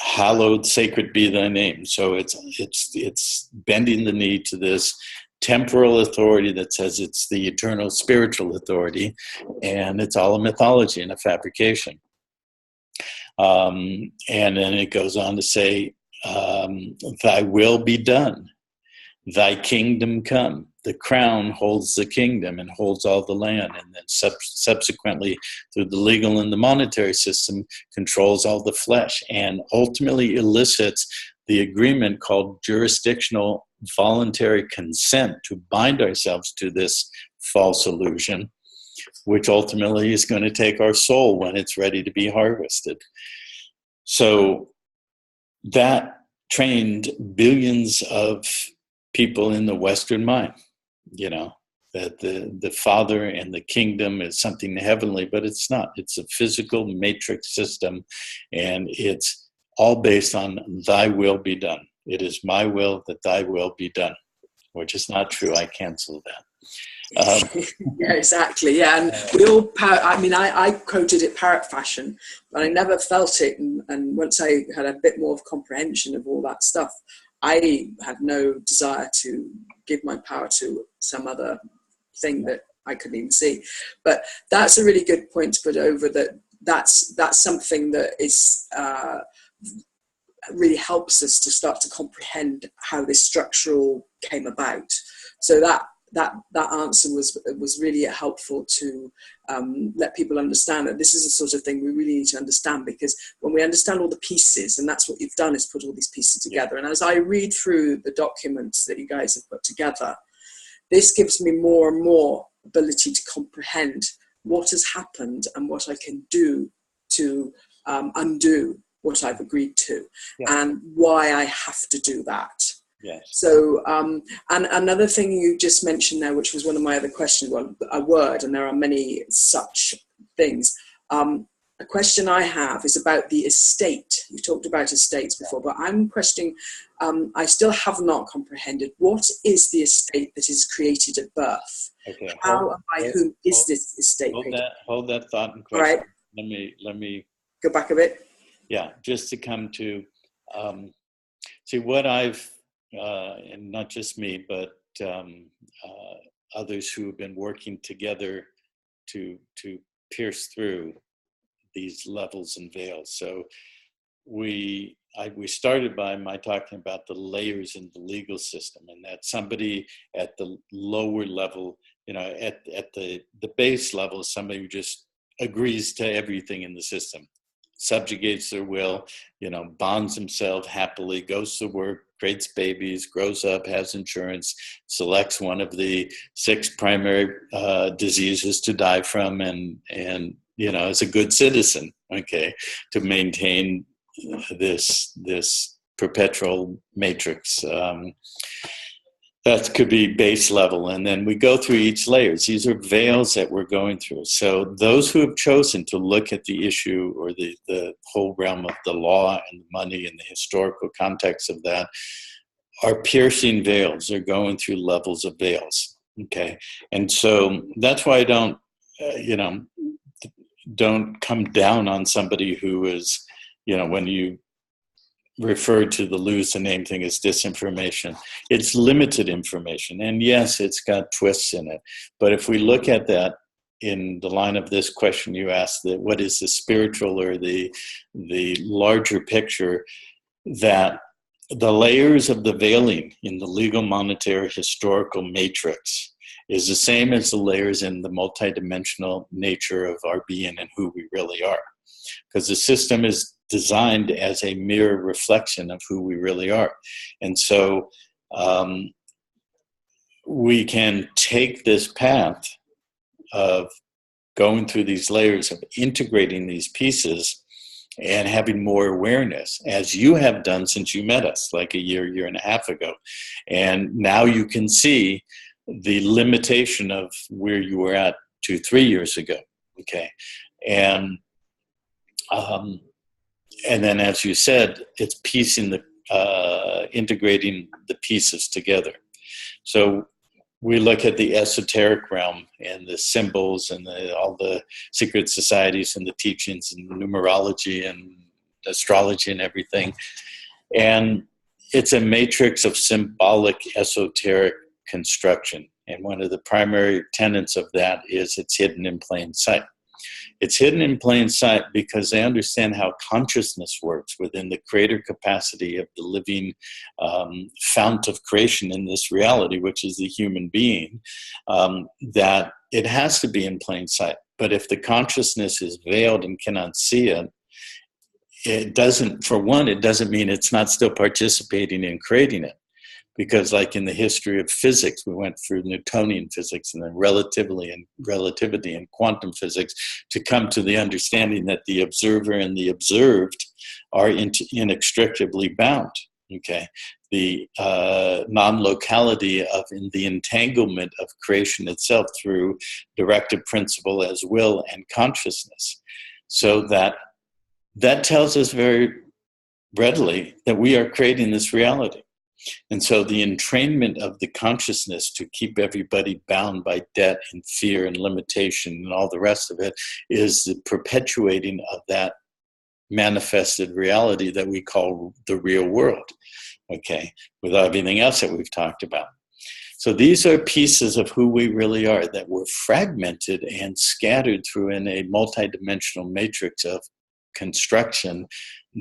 Hallowed, sacred be thy name. So it's bending the knee to this temporal authority that says it's the eternal spiritual authority, and it's all a mythology and a fabrication. And then it goes on to say, thy will be done, thy kingdom come. The crown holds the kingdom and holds all the land, and then subsequently through the legal and the monetary system controls all the flesh, and ultimately elicits the agreement called jurisdictional voluntary consent to bind ourselves to this false illusion, which ultimately is going to take our soul when it's ready to be harvested. So that trained billions of people in the Western mind, that the Father and the kingdom is something heavenly, but it's not. It's a physical matrix system, and it's all based on thy will be done. It is my will that thy will be done, which is not true. I cancel that. Yeah, exactly. Yeah, and we all I quoted it parrot fashion, but I never felt it. And once I had a bit more of comprehension of all that stuff, I had no desire to give my power to some other thing that I couldn't even see. But that's a really good point to put over, that's something that is really helps us to start to comprehend how this structural came about. So that that answer was really helpful to let people understand that this is the sort of thing we really need to understand, because when we understand all the pieces, and that's what you've done, is put all these pieces together. And as I read through the documents that you guys have put together, this gives me more and more ability to comprehend what has happened and what I can do to undo what I've agreed to, and why I have to do that. Yes. So, and another thing you just mentioned there, which was one of my other questions, well, a word, and there are many such things. A question I have is about the estate. You talked about estates before, but I'm questioning, I still have not comprehended, what is the estate that is created at birth? Okay. How and by whom is this estate created? Hold that thought and question. All right. Let me go back a bit. Yeah, just to come to see what I've and not just me, but others who have been working together to pierce through these levels and veils. So we started by my talking about the layers in the legal system, and that somebody at the lower level, at the base level, is somebody who just agrees to everything in the system, subjugates their will, bonds himself happily, goes to work, creates babies, grows up, has insurance, selects one of the 6 primary diseases to die from, and is a good citizen, to maintain this perpetual matrix. That could be base level. And then we go through each layers. These are veils that we're going through. So those who have chosen to look at the issue, or the whole realm of the law and the money and the historical context of that, are piercing veils. They're going through levels of veils. Okay. And so that's why I don't come down on somebody who is, when you referred to the lose the name thing as disinformation. It's limited information. And yes, it's got twists in it. But if we look at that in the line of this question you asked, that what is the spiritual or the larger picture, that the layers of the veiling in the legal, monetary, historical matrix is the same as the layers in the multidimensional nature of our being and who we really are. Because the system is designed as a mirror reflection of who we really are. And so we can take this path of going through these layers, of integrating these pieces and having more awareness, as you have done since you met us like a year and a half ago. And now you can see the limitation of where you were at 2-3 years ago. Okay. And then, as you said, it's piecing integrating the pieces together. So we look at the esoteric realm and the symbols and all the secret societies and the teachings and numerology and astrology and everything. And it's a matrix of symbolic esoteric construction. And one of the primary tenets of that is it's hidden in plain sight. It's hidden in plain sight because they understand how consciousness works within the creator capacity of the living fount of creation in this reality, which is the human being, that it has to be in plain sight. But if the consciousness is veiled and cannot see it, it doesn't mean it's not still participating in creating it. Because like in the history of physics, we went through Newtonian physics and then relativity and quantum physics to come to the understanding that the observer and the observed are inextricably bound. Okay, the non-locality of the entanglement of creation itself through directive principle as will and consciousness. So that tells us very readily that we are creating this reality. And so the entrainment of the consciousness to keep everybody bound by debt and fear and limitation and all the rest of it is the perpetuating of that manifested reality that we call the real world, okay, with everything else that we've talked about. So these are pieces of who we really are that were fragmented and scattered through in a multidimensional matrix of construction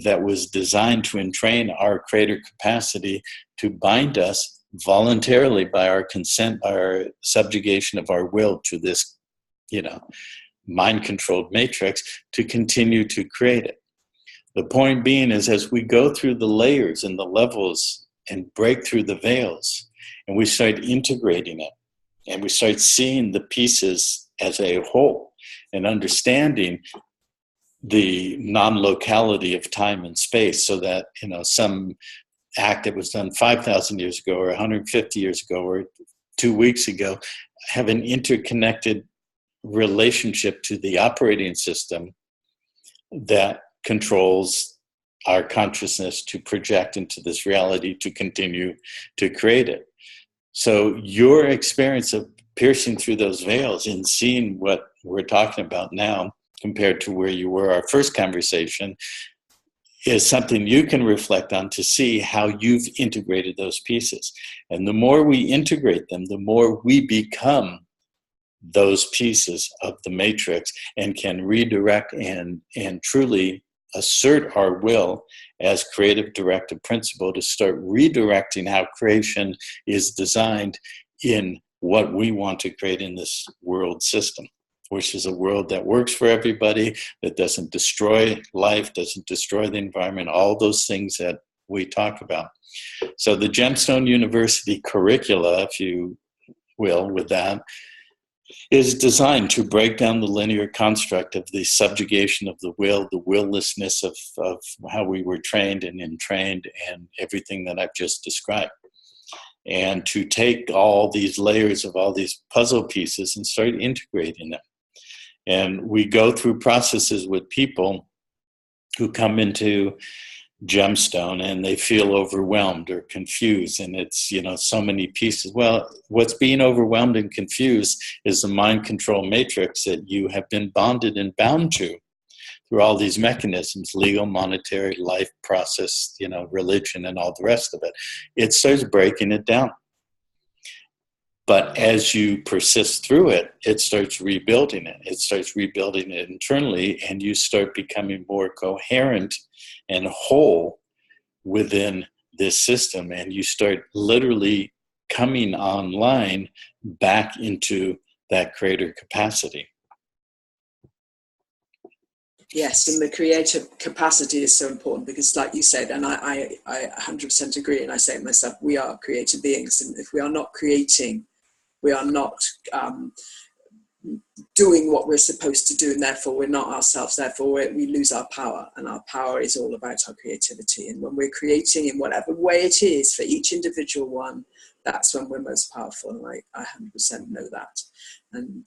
that was designed to entrain our creator capacity to bind us voluntarily, by our consent, by our subjugation of our will to this, mind-controlled matrix, to continue to create it. The point being is, as we go through the layers and the levels and break through the veils, and we start integrating it, and we start seeing the pieces as a whole, and understanding the non-locality of time and space, so that, some act that was done 5,000 years ago or 150 years ago or 2 weeks ago have an interconnected relationship to the operating system that controls our consciousness to project into this reality, to continue to create it. So your experience of piercing through those veils and seeing what we're talking about now compared to where you were our first conversation is something you can reflect on to see how you've integrated those pieces. And the more we integrate them, the more we become those pieces of the matrix and can redirect and truly assert our will as creative directive principle to start redirecting how creation is designed in what we want to create in this world system, which is a world that works for everybody, that doesn't destroy life, doesn't destroy the environment, all those things that we talk about. So the GEMSTONE University curricula, if you will, with that, is designed to break down the linear construct of the subjugation of the will, the willlessness of how we were trained and entrained, and everything that I've just described. And to take all these layers of all these puzzle pieces and start integrating them. And we go through processes with people who come into Gemstone and they feel overwhelmed or confused, and it's, so many pieces. Well, what's being overwhelmed and confused is the mind control matrix that you have been bonded and bound to through all these mechanisms: legal, monetary, life, process, religion, and all the rest of it. It starts breaking it down. But as you persist through it, it starts rebuilding it. It starts rebuilding it internally, and you start becoming more coherent and whole within this system. And you start literally coming online back into that creator capacity. Yes, and the creative capacity is so important because, like you said, and I 100% agree, and I say it myself, we are creative beings, and if we are not creating, we are not doing what we're supposed to do, and therefore we're not ourselves. Therefore we lose our power, and our power is all about our creativity. And when we're creating in whatever way it is for each individual one, that's when we're most powerful. And I 100% know that. And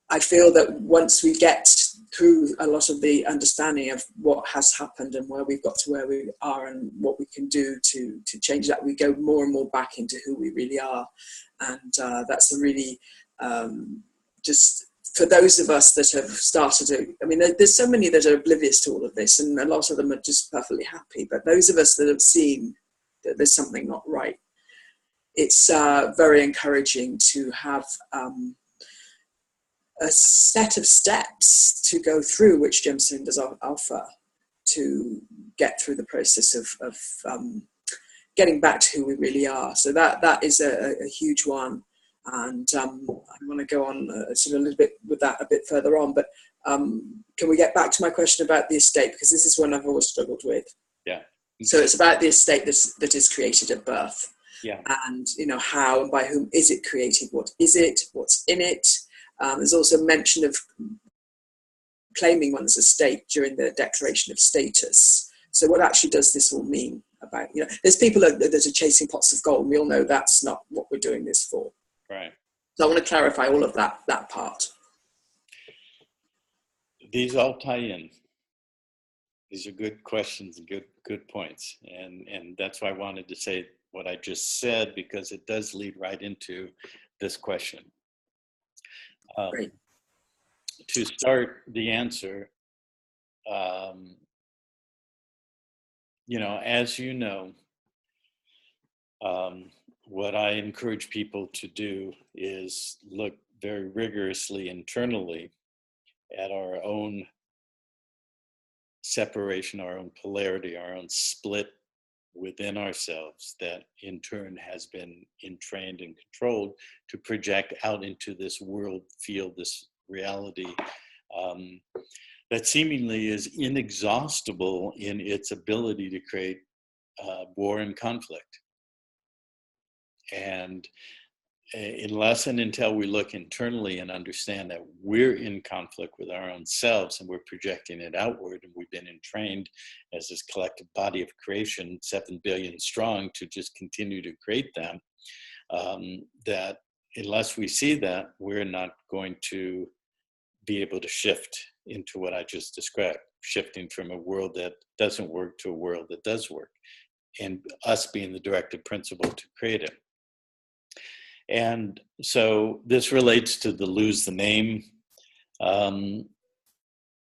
I feel that once we get through a lot of the understanding of what has happened and where we've got to where we are and what we can do to change that, we go more and more back into who we really are. And that's a really, just for those of us that have started to, there's so many that are oblivious to all of this, and a lot of them are just perfectly happy. But those of us that have seen that there's something not right, it's very encouraging to have a set of steps to go through, which Gemstone does offer, to get through the process of getting back to who we really are. So that is a huge one. And I want to go on sort of a little bit with that a bit further on. But can we get back to my question about the estate? Because this is one I've always struggled with. Yeah. So it's about the estate that is created at birth. Yeah. And, how and by whom is it created? What is it? What's in it? There's also mention of claiming one's estate during the declaration of status. So what actually does this all mean about, there's people that are chasing pots of gold. We all know that's not what we're doing this for. Right. So I want to clarify all of that part. These all tie in. These are good questions and good points. And that's why I wanted to say what I just said, because it does lead right into this question. Great. To start the answer, as you know, what I encourage people to do is look very rigorously internally at our own separation, our own polarity, our own split within ourselves that in turn has been entrained and controlled to project out into this world field, this reality that seemingly is inexhaustible in its ability to create war and conflict. And unless and until we look internally and understand that we're in conflict with our own selves and we're projecting it outward, and we've been entrained as this collective body of creation, 7 billion strong, to just continue to create them, that unless we see that, we're not going to be able to shift into what I just described, shifting from a world that doesn't work to a world that does work, and us being the directive principle to create it. And so this relates to the lose the name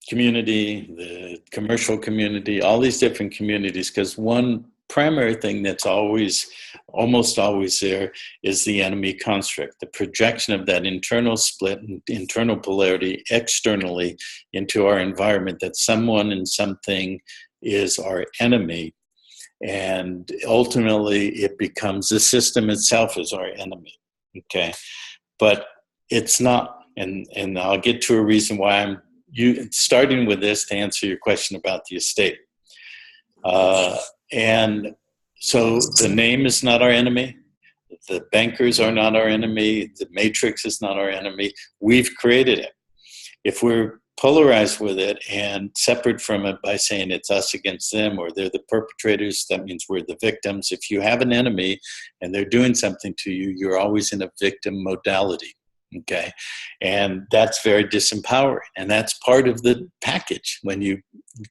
community, the commercial community, all these different communities, because one primary thing that's almost always there is the enemy construct, the projection of that internal split and internal polarity externally into our environment, that someone and something is our enemy. And ultimately it becomes the system itself is our enemy. Okay. But it's not, and I'll get to a reason why I'm starting with this to answer your question about the estate. And so the name is not our enemy. The bankers are not our enemy. The matrix is not our enemy. We've created it. If we're polarized with it and separate from it by saying it's us against them, or they're the perpetrators, that means we're the victims. If you have an enemy and they're doing something to you, you're always in a victim modality. Okay. And that's very disempowering. And that's part of the package. When you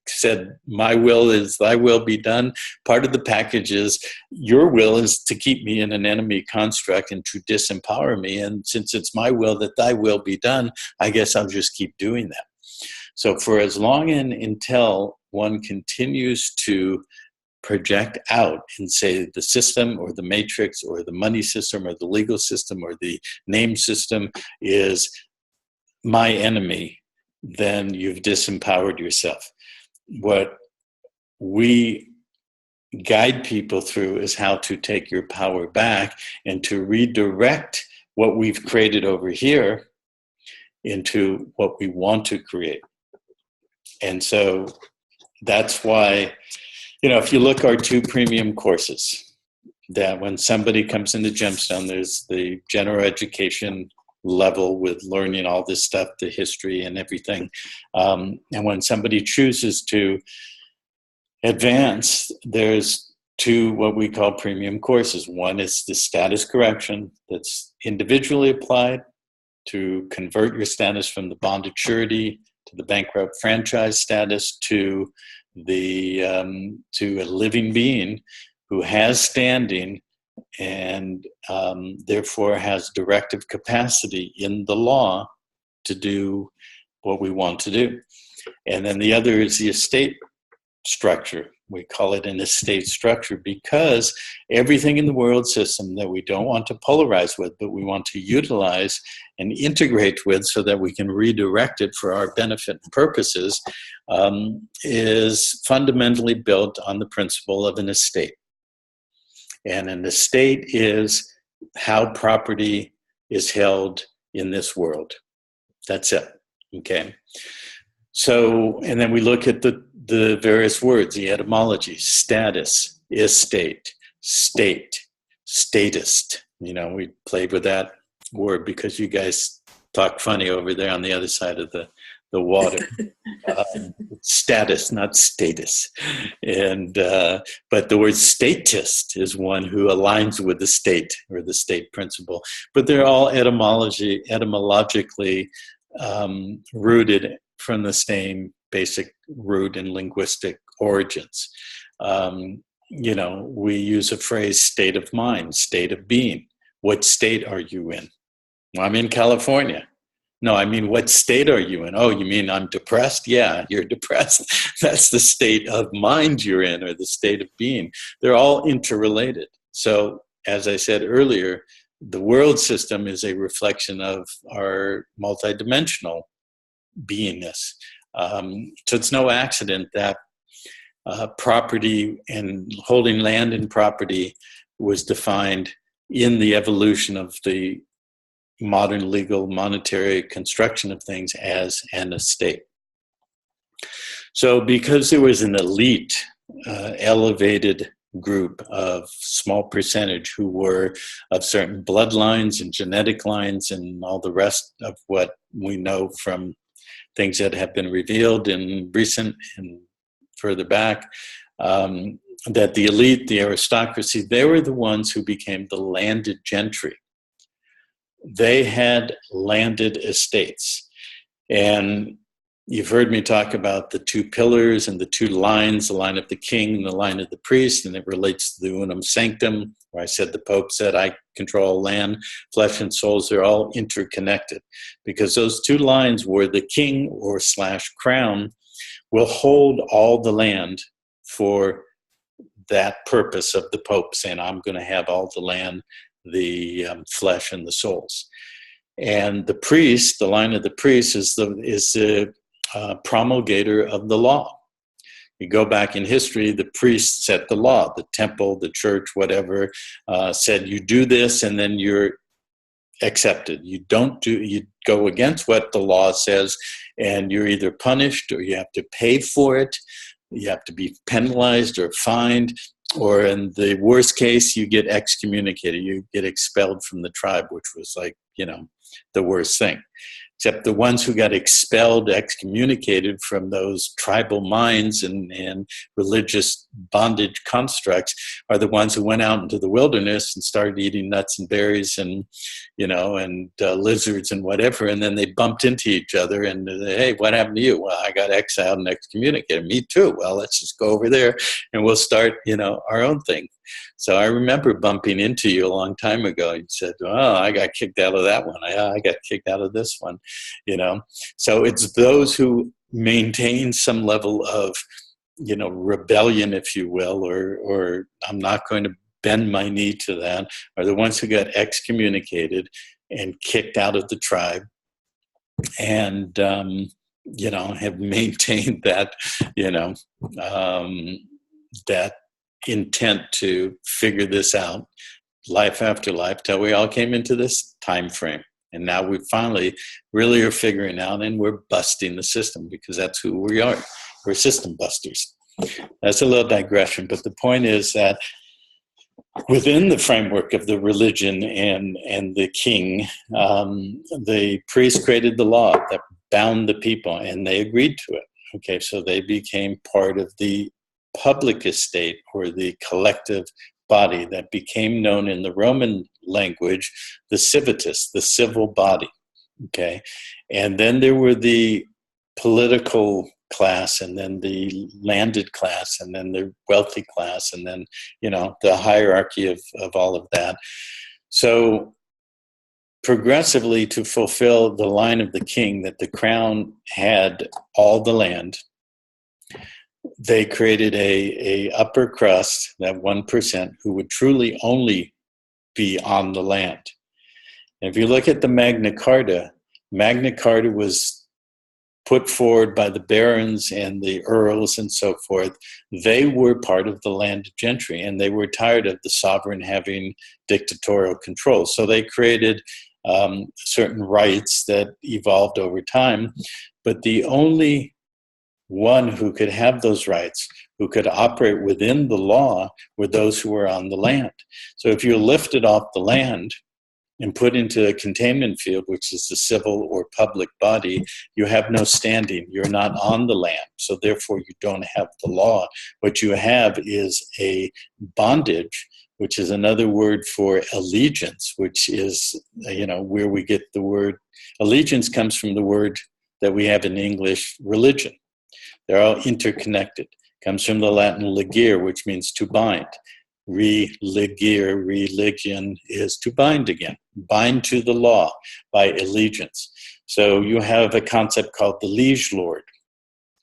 said, my will is thy will be done, part of the package is your will is to keep me in an enemy construct and to disempower me. And since it's my will that thy will be done, I guess I'll just keep doing that. So for as long and until one continues to project out and say the system or the matrix or the money system or the legal system or the name system is my enemy, then you've disempowered yourself. What we guide people through is how to take your power back and to redirect what we've created over here into what we want to create. And so that's why, if you look our 2 premium courses, that when somebody comes into Gemstone, there's the general education level with learning all this stuff, the history and everything. And when somebody chooses to advance, there's 2 what we call premium courses. One is the status correction that's individually applied to convert your status from the bonded surety to the bankrupt franchise status to to a living being who has standing and therefore has directive capacity in the law to do what we want to do. And then the other is the estate structure. We call it an estate structure because everything in the world system that we don't want to polarize with, but we want to utilize and integrate with so that we can redirect it for our benefit and purposes, is fundamentally built on the principle of an estate. And an estate is how property is held in this world. That's it. Okay. So, and then we look at the various words, the etymology: status, estate, state, statist. We played with that word because you guys talk funny over there on the other side of the water. Status, not status. And but the word statist is one who aligns with the state or the state principle. But they're all etymologically rooted from the same basic root and linguistic origins. We use a phrase, state of mind, state of being. What state are you in? Well, I'm in California. No, I mean, what state are you in? Oh, you mean I'm depressed? Yeah, you're depressed. That's the state of mind you're in, or the state of being. They're all interrelated. So, as I said earlier, the world system is a reflection of our multidimensional beingness. So it's no accident that property and holding land and property was defined in the evolution of the modern legal monetary construction of things as an estate. So because there was an elite, elevated group of small percentage who were of certain bloodlines and genetic lines and all the rest of what we know from things that have been revealed in recent and further back, that the elite, the aristocracy, they were the ones who became the landed gentry. They had landed estates. And you've heard me talk about the two pillars and the two lines, the line of the king and the line of the priest, and it relates to the unum sanctum, where I said the Pope said, I control land, flesh and souls, they're all interconnected. Because those two lines were the king or / crown will hold all the land for that purpose of the Pope, saying, I'm going to have all the land, the flesh and the souls. And the priest, the line of the priest is the promulgator of the law. You go back in history, the priest set the law, the temple, the church, whatever, said you do this and then you're accepted. You go against what the law says and you're either punished or you have to pay for it. You have to be penalized or fined, or in the worst case, you get excommunicated. You get expelled from the tribe, which was like, the worst thing. Except the ones who got expelled, excommunicated from those tribal minds and religious bondage constructs are the ones who went out into the wilderness and started eating nuts and berries and, lizards and whatever. And then they bumped into each other and, hey, what happened to you? Well, I got exiled and excommunicated. Me too. Well, let's just go over there and we'll start, our own thing. So I remember bumping into you a long time ago. You said, oh, I got kicked out of that one. I got kicked out of this one, So it's those who maintain some level of, rebellion, if you will, or I'm not going to bend my knee to that, are the ones who got excommunicated and kicked out of the tribe and, have maintained that, that intent to figure this out life after life till we all came into this time frame. And now we finally really are figuring out and we're busting the system because that's who we are. We're system busters. That's a little digression, but the point is that within the framework of the religion and the king, the priest created the law that bound the people and they agreed to it. Okay, so they became part of the public estate or the collective body that became known in the Roman language, the civitas, the civil body. Okay. And then there were the political class and then the landed class and then the wealthy class and then, the hierarchy of all of that. So progressively to fulfill the line of the king that the crown had all the land, they created a upper crust, that 1%, who would truly only be on the land. And if you look at the Magna Carta was put forward by the barons and the earls and so forth. They were part of the landed gentry, and they were tired of the sovereign having dictatorial control. So they created certain rights that evolved over time, but the only one who could have those rights, who could operate within the law, were those who were on the land. So if you're lifted off the land and put into a containment field, which is the civil or public body, you have no standing. You're not on the land. So therefore, you don't have the law. What you have is a bondage, which is another word for allegiance, which is, where we get the word. Allegiance comes from the word that we have in English, religion. They're all interconnected. Comes from the Latin legere, which means to bind. Religere, religion, is to bind again. Bind to the law by allegiance. So you have a concept called the liege lord,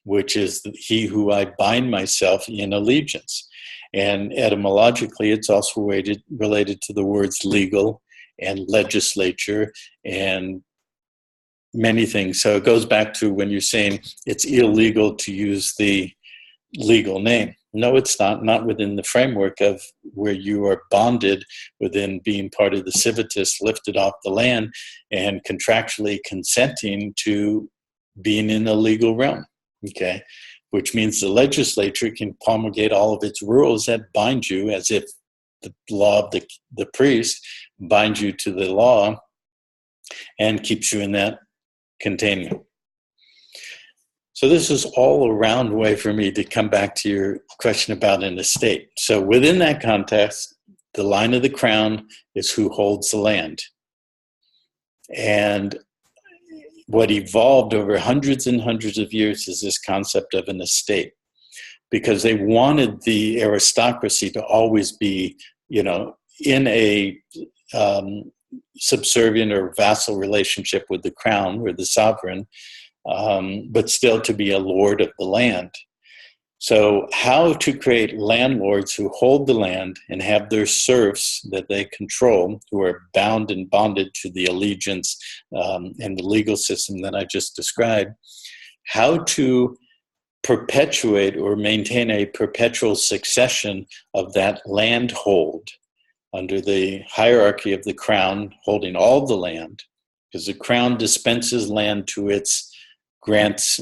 which is he who I bind myself in allegiance. And etymologically, it's also related to the words legal and legislature and many things. So it goes back to when you're saying it's illegal to use the legal name. No, it's not within the framework of where you are bonded within being part of the civitas, lifted off the land, and contractually consenting to being in a legal realm, okay? Which means the legislature can promulgate all of its rules that bind you, as if the law of the priest binds you to the law and keeps you in that containment. So this is all around way for me to come back to your question about an estate. So within that context, the line of the crown is who holds the land. And what evolved over hundreds and hundreds of years is this concept of an estate, because they wanted the aristocracy to always be, in a subservient or vassal relationship with the crown or the sovereign, but still to be a lord of the land. So how to create landlords who hold the land and have their serfs that they control, who are bound and bonded to the allegiance and the legal system that I just described, how to perpetuate or maintain a perpetual succession of that land hold under the hierarchy of the crown holding all the land, because the crown dispenses land to its grantees.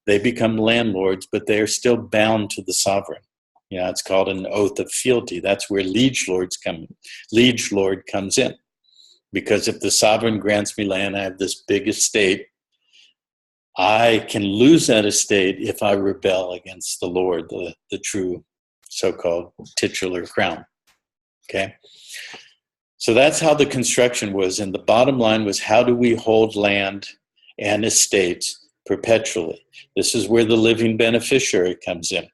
They become landlords, but they are still bound to the sovereign. It's called an oath of fealty. That's where liege lord comes in. Because if the sovereign grants me land, I have this big estate, I can lose that estate if I rebel against the Lord, the true so-called titular crown. Okay? So that's how the construction was. And the bottom line was, how do we hold land and estates perpetually? This is where the living beneficiary comes in.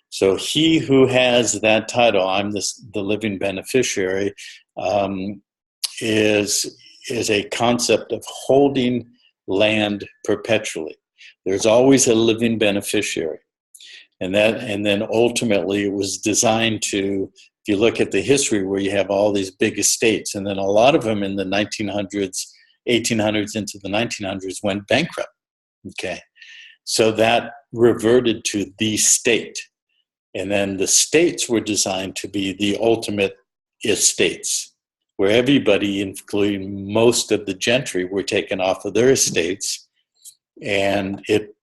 So he who has that title, I'm the living beneficiary, is a concept of holding land perpetually. There's always a living beneficiary. And then ultimately it was designed to, if you look at the history where you have all these big estates, and then a lot of them in the 1900s, 1800s into the 1900s went bankrupt. Okay. So that reverted to the state. And then the states were designed to be the ultimate estates, where everybody, including most of the gentry, were taken off of their estates, and it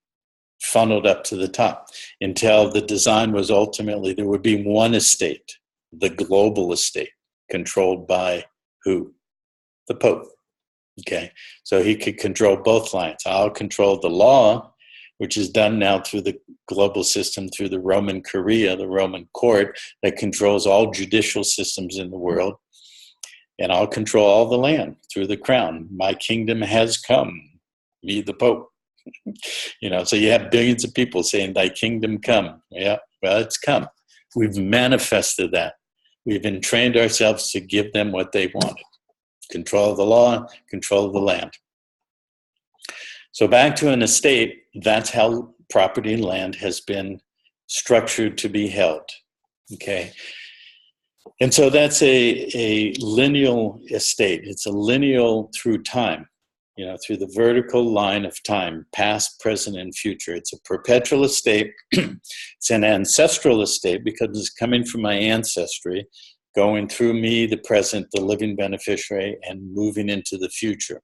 funneled up to the top until the design was ultimately there would be one estate, the global estate, controlled by who? The Pope. Okay, so he could control both lines. I'll control the law, which is done now through the global system, through the Roman Curia, the Roman court that controls all judicial systems in the world. And I'll control all the land through the crown. My kingdom has come, me the Pope. So you have billions of people saying, thy kingdom come. Yeah, well, it's come. We've manifested that. We've entrained ourselves to give them what they wanted. Control of the law, control of the land. So back to an estate, that's how property and land has been structured to be held. Okay. And so that's a lineal estate. It's a lineal through time, through the vertical line of time, past, present, and future. It's a perpetual estate. It's an ancestral estate because it's coming from my ancestry, going through me, the present, the living beneficiary, and moving into the future.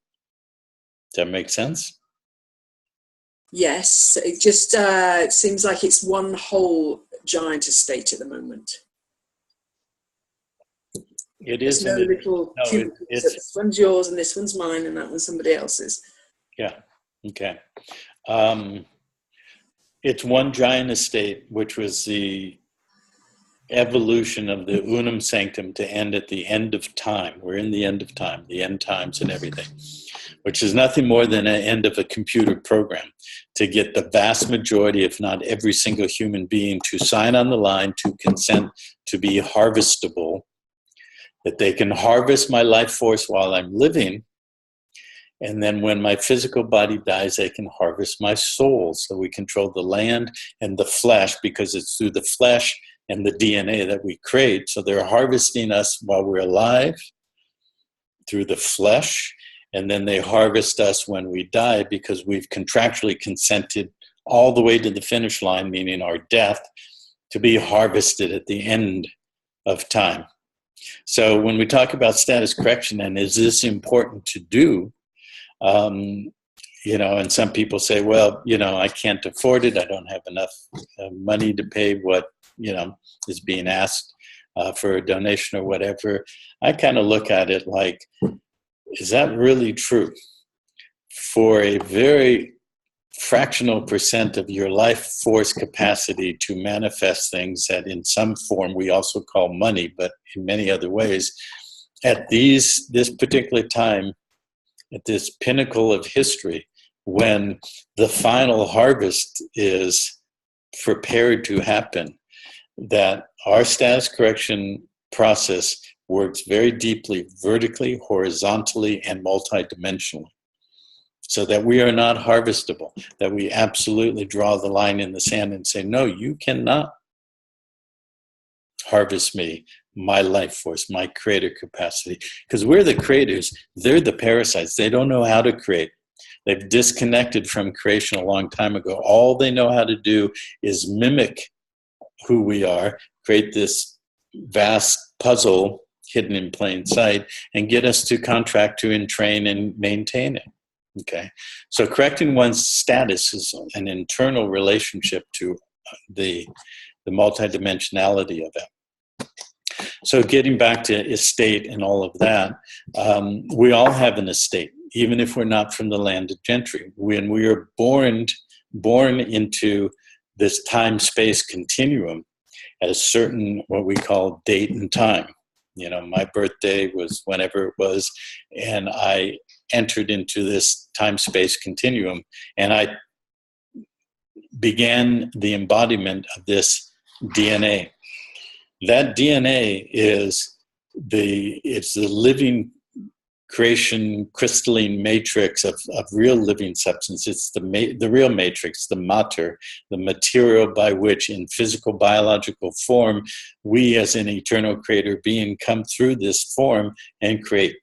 Does that make sense? Yes, it just seems like it's one whole giant estate at the moment. It is. There's no little cubicles. This one's yours and this one's mine and that one's somebody else's. Yeah. Okay. It's one giant estate, which was the evolution of the unum sanctum to end at the end of time. We're in the end of time, the end times and everything, which is nothing more than an end of a computer program to get the vast majority, if not every single human being, to sign on the line, to consent to be harvestable, that they can harvest my life force while I'm living. And then when my physical body dies, they can harvest my soul. So we control the land and the flesh, because it's through the flesh and the DNA that we create. So they're harvesting us while we're alive through the flesh, and then they harvest us when we die because we've contractually consented all the way to the finish line, meaning our death, to be harvested at the end of time. So when we talk about status correction, and is this important to do, and some people say, well, I can't afford it. I don't have enough money to pay what, is being asked for a donation or whatever. I kind of look at it like, is that really true? For a very fractional percent of your life force capacity to manifest things that in some form we also call money, but in many other ways, at this particular time, at this pinnacle of history, when the final harvest is prepared to happen, that our status correction process works very deeply, vertically, horizontally, and multidimensionally, so that we are not harvestable, that we absolutely draw the line in the sand and say, no, you cannot harvest me, my life force, my creator capacity. Because we're the creators, they're the parasites. They don't know how to create. They've disconnected from creation a long time ago. All they know how to do is mimic who we are, create this vast puzzle hidden in plain sight, and get us to contract to entrain and maintain it. Okay, so correcting one's status is an internal relationship to the multidimensionality of it. So getting back to estate and all of that, we all have an estate, even if we're not from the landed gentry. When we are born into this time-space continuum at a certain, what we call date and time. My birthday was whenever it was, and I entered into this time-space continuum, and I began the embodiment of this DNA. That DNA is the living creation crystalline matrix of real living substance. It's the real matrix, the matter, the material by which in physical biological form we as an eternal creator being come through this form and create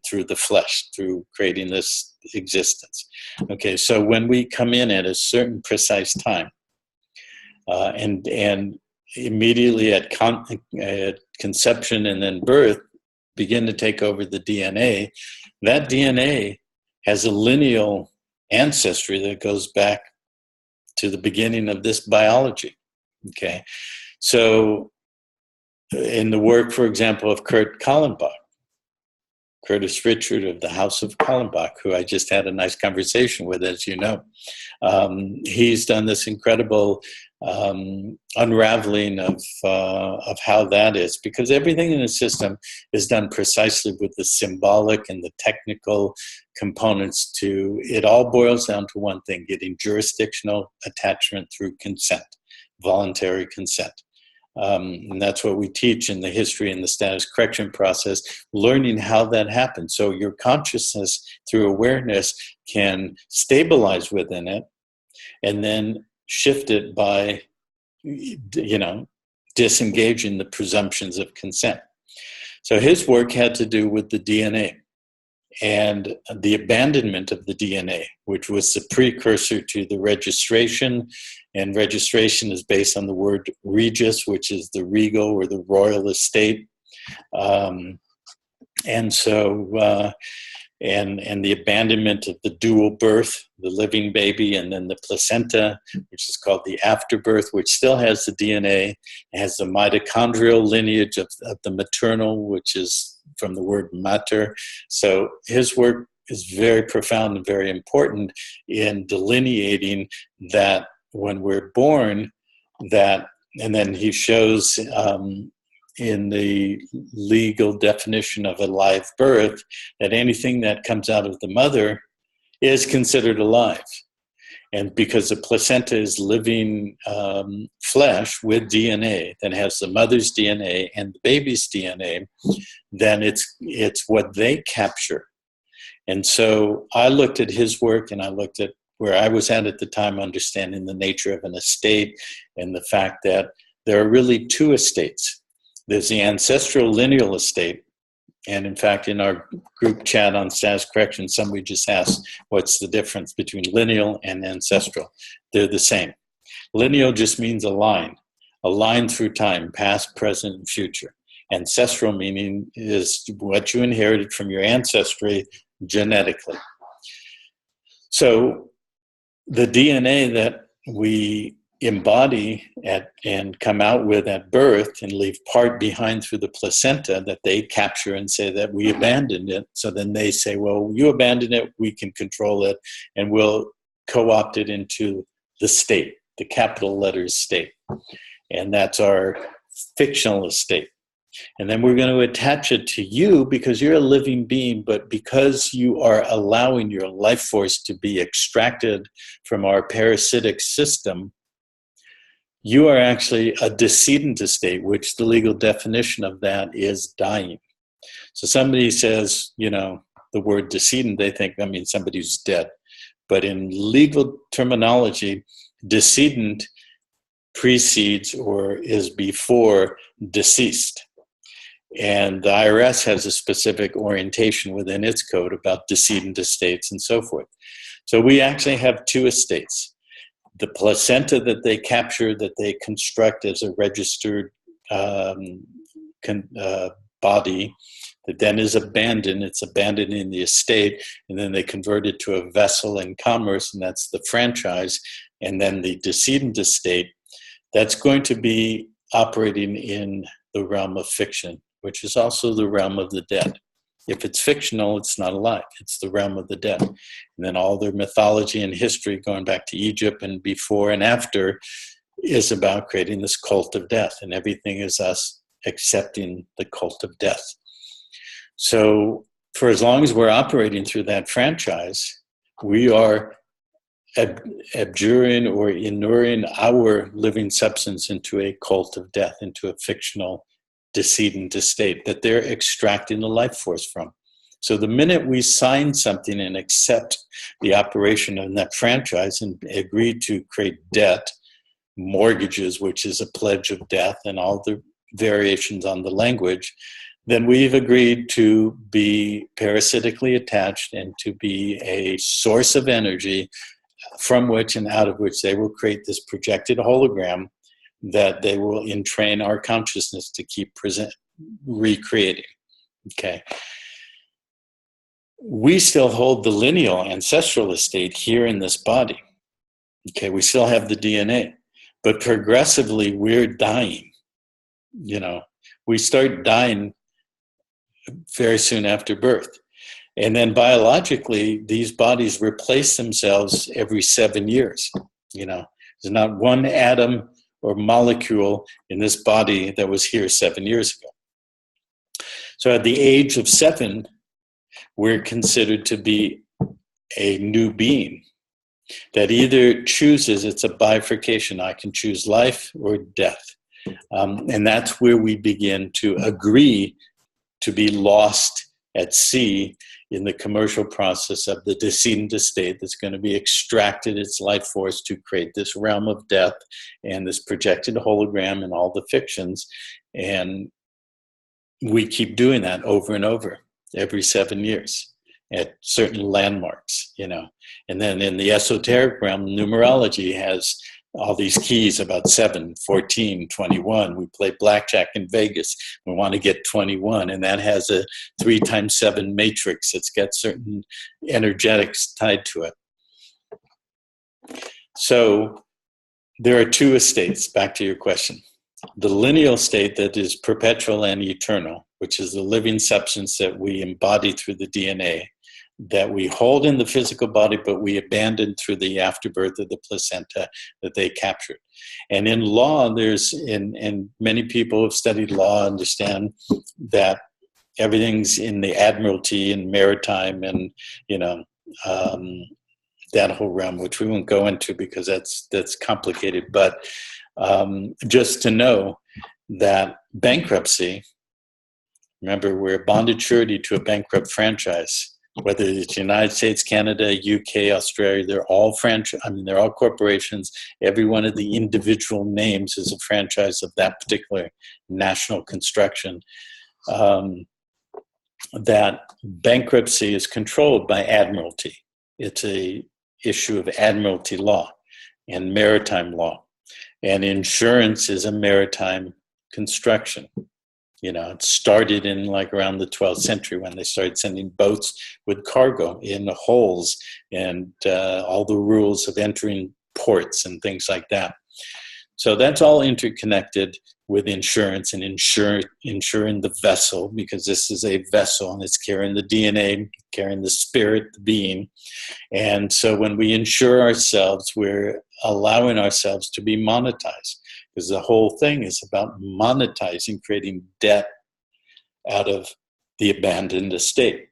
through the flesh, through creating this existence. Okay, so when we come in at a certain precise time, and immediately at conception and then birth, begin to take over the DNA, that DNA has a lineal ancestry that goes back to the beginning of this biology. Okay, so in the work, for example, of Curtis Richard of the House of Kallenbach, who I just had a nice conversation with, as you know. He's done this incredible unraveling of how that is, because everything in the system is done precisely with the symbolic and the technical components to, it all boils down to one thing: getting jurisdictional attachment through consent, voluntary consent. And that's what we teach in the history and the status correction process, learning how that happens. So your consciousness through awareness can stabilize within it and then shift it by, disengaging the presumptions of consent. So his work had to do with the DNA and the abandonment of the DNA, which was the precursor to the registration. And registration is based on the word regis, which is the regal or the royal estate. And the abandonment of the dual birth, the living baby, and then the placenta, which is called the afterbirth, which still has the DNA, has the mitochondrial lineage of the maternal, which is from the word mater. So his work is very profound and very important in delineating that when we're born, that, and then he shows in the legal definition of a live birth, that anything that comes out of the mother is considered alive. And because the placenta is living flesh with DNA that has the mother's DNA and the baby's DNA, then it's what they capture. And so I looked at his work, and I looked at where I was at the time, understanding the nature of an estate and the fact that there are really two estates. There's the ancestral lineal estate, And in fact, in our group chat on status correction, somebody just asked, what's the difference between lineal and ancestral? They're the same. Lineal just means a line through time, past, present, and future. Ancestral meaning is what you inherited from your ancestry genetically. So the DNA that we embody and come out with at birth and leave part behind through the placenta that they capture and say that we abandoned it. So then they say, well, you abandoned it, we can control it, and we'll co-opt it into the state, the capital letters state. And that's our fictional estate. And then we're going to attach it to you because you're a living being, but because you are allowing your life force to be extracted from our parasitic system, you are actually a decedent estate, which the legal definition of that is dying. So somebody says, you know, the word decedent, they think that means somebody who's dead. But in legal terminology, decedent precedes or is before deceased. And the IRS has a specific orientation within its code about decedent estates and so forth. So we actually have two estates. The placenta that they capture, that they construct as a registered body, that then is abandoned. It's abandoned in the estate, and then they convert it to a vessel in commerce, and that's the franchise. And then the decedent estate, that's going to be operating in the realm of fiction, which is also the realm of the dead. If it's fictional, it's not alive. It's the realm of the dead. And then all their mythology and history going back to Egypt and before and after is about creating this cult of death. And everything is us accepting the cult of death. So for as long as we're operating through that franchise, we are abjuring or inuring our living substance into a cult of death, into a fictional decedent estate that they're extracting the life force from. So the minute we sign something and accept the operation of that franchise and agree to create debt, mortgages, which is a pledge of death, and all the variations on the language, then we've agreed to be parasitically attached and to be a source of energy from which and out of which they will create this projected hologram that they will entrain our consciousness to keep recreating. Okay. We still hold the lineal ancestral estate here in this body. Okay, we still have the DNA, but progressively we're dying. You know, we start dying very soon after birth. And then biologically, these bodies replace themselves every 7 years. You know, there's not one atom or molecule in this body that was here 7 years ago. So at the age of 7, we're considered to be a new being that either chooses, it's a bifurcation, I can choose life or death. And that's where we begin to agree to be lost at sea in the commercial process of the decedent estate that's going to be extracted its life force to create this realm of death and this projected hologram and all the fictions. And we keep doing that over and over every 7 years at certain landmarks, you know. And then in the esoteric realm, numerology has all these keys about 7, 14, 21. We play blackjack in Vegas. We want to get 21, and that has a 3 times 7 matrix. It's got certain energetics tied to it. So there are two estates, back to your question. The lineal state that is perpetual and eternal, which is the living substance that we embody through the DNA, that we hold in the physical body, but we abandon through the afterbirth of the placenta that they captured. And in law, and many people who've studied law understand that everything's in the admiralty and maritime and, you know, that whole realm, which we won't go into because that's complicated. But just to know that bankruptcy, remember, we're a bonded surety to a bankrupt franchise. Whether it's United States, Canada, UK, Australia, they're all they're all corporations. Every one of the individual names is a franchise of that particular national construction. that bankruptcy is controlled by admiralty. It's a issue of admiralty law and maritime law. And insurance is a maritime construction. It started in like around the 12th century when they started sending boats with cargo in the holes and all the rules of entering ports and things like that. So that's all interconnected with insurance and insuring the vessel, because this is a vessel and it's carrying the DNA, carrying the spirit, the being. And so when we insure ourselves, we're allowing ourselves to be monetized, because the whole thing is about monetizing, creating debt out of the abandoned estate.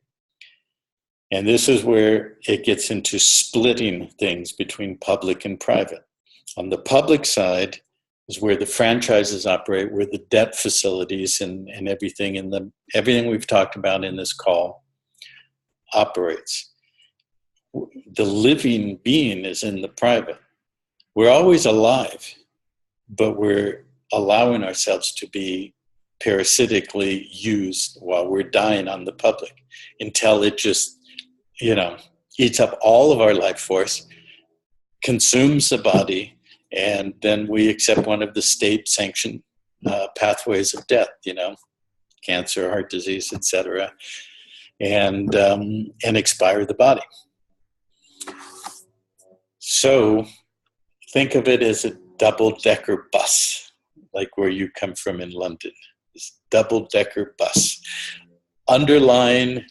And this is where it gets into splitting things between public and private. On the public side is where the franchises operate, where the debt facilities and everything everything we've talked about in this call operates. The living being is in the private. We're always alive, but we're allowing ourselves to be parasitically used while we're dying on the public until it just, eats up all of our life force, consumes the body, and then we accept one of the state-sanctioned pathways of death, cancer, heart disease, etc., and expire the body. So think of it as a double-decker bus, like where you come from in London. This double-decker bus. Underlying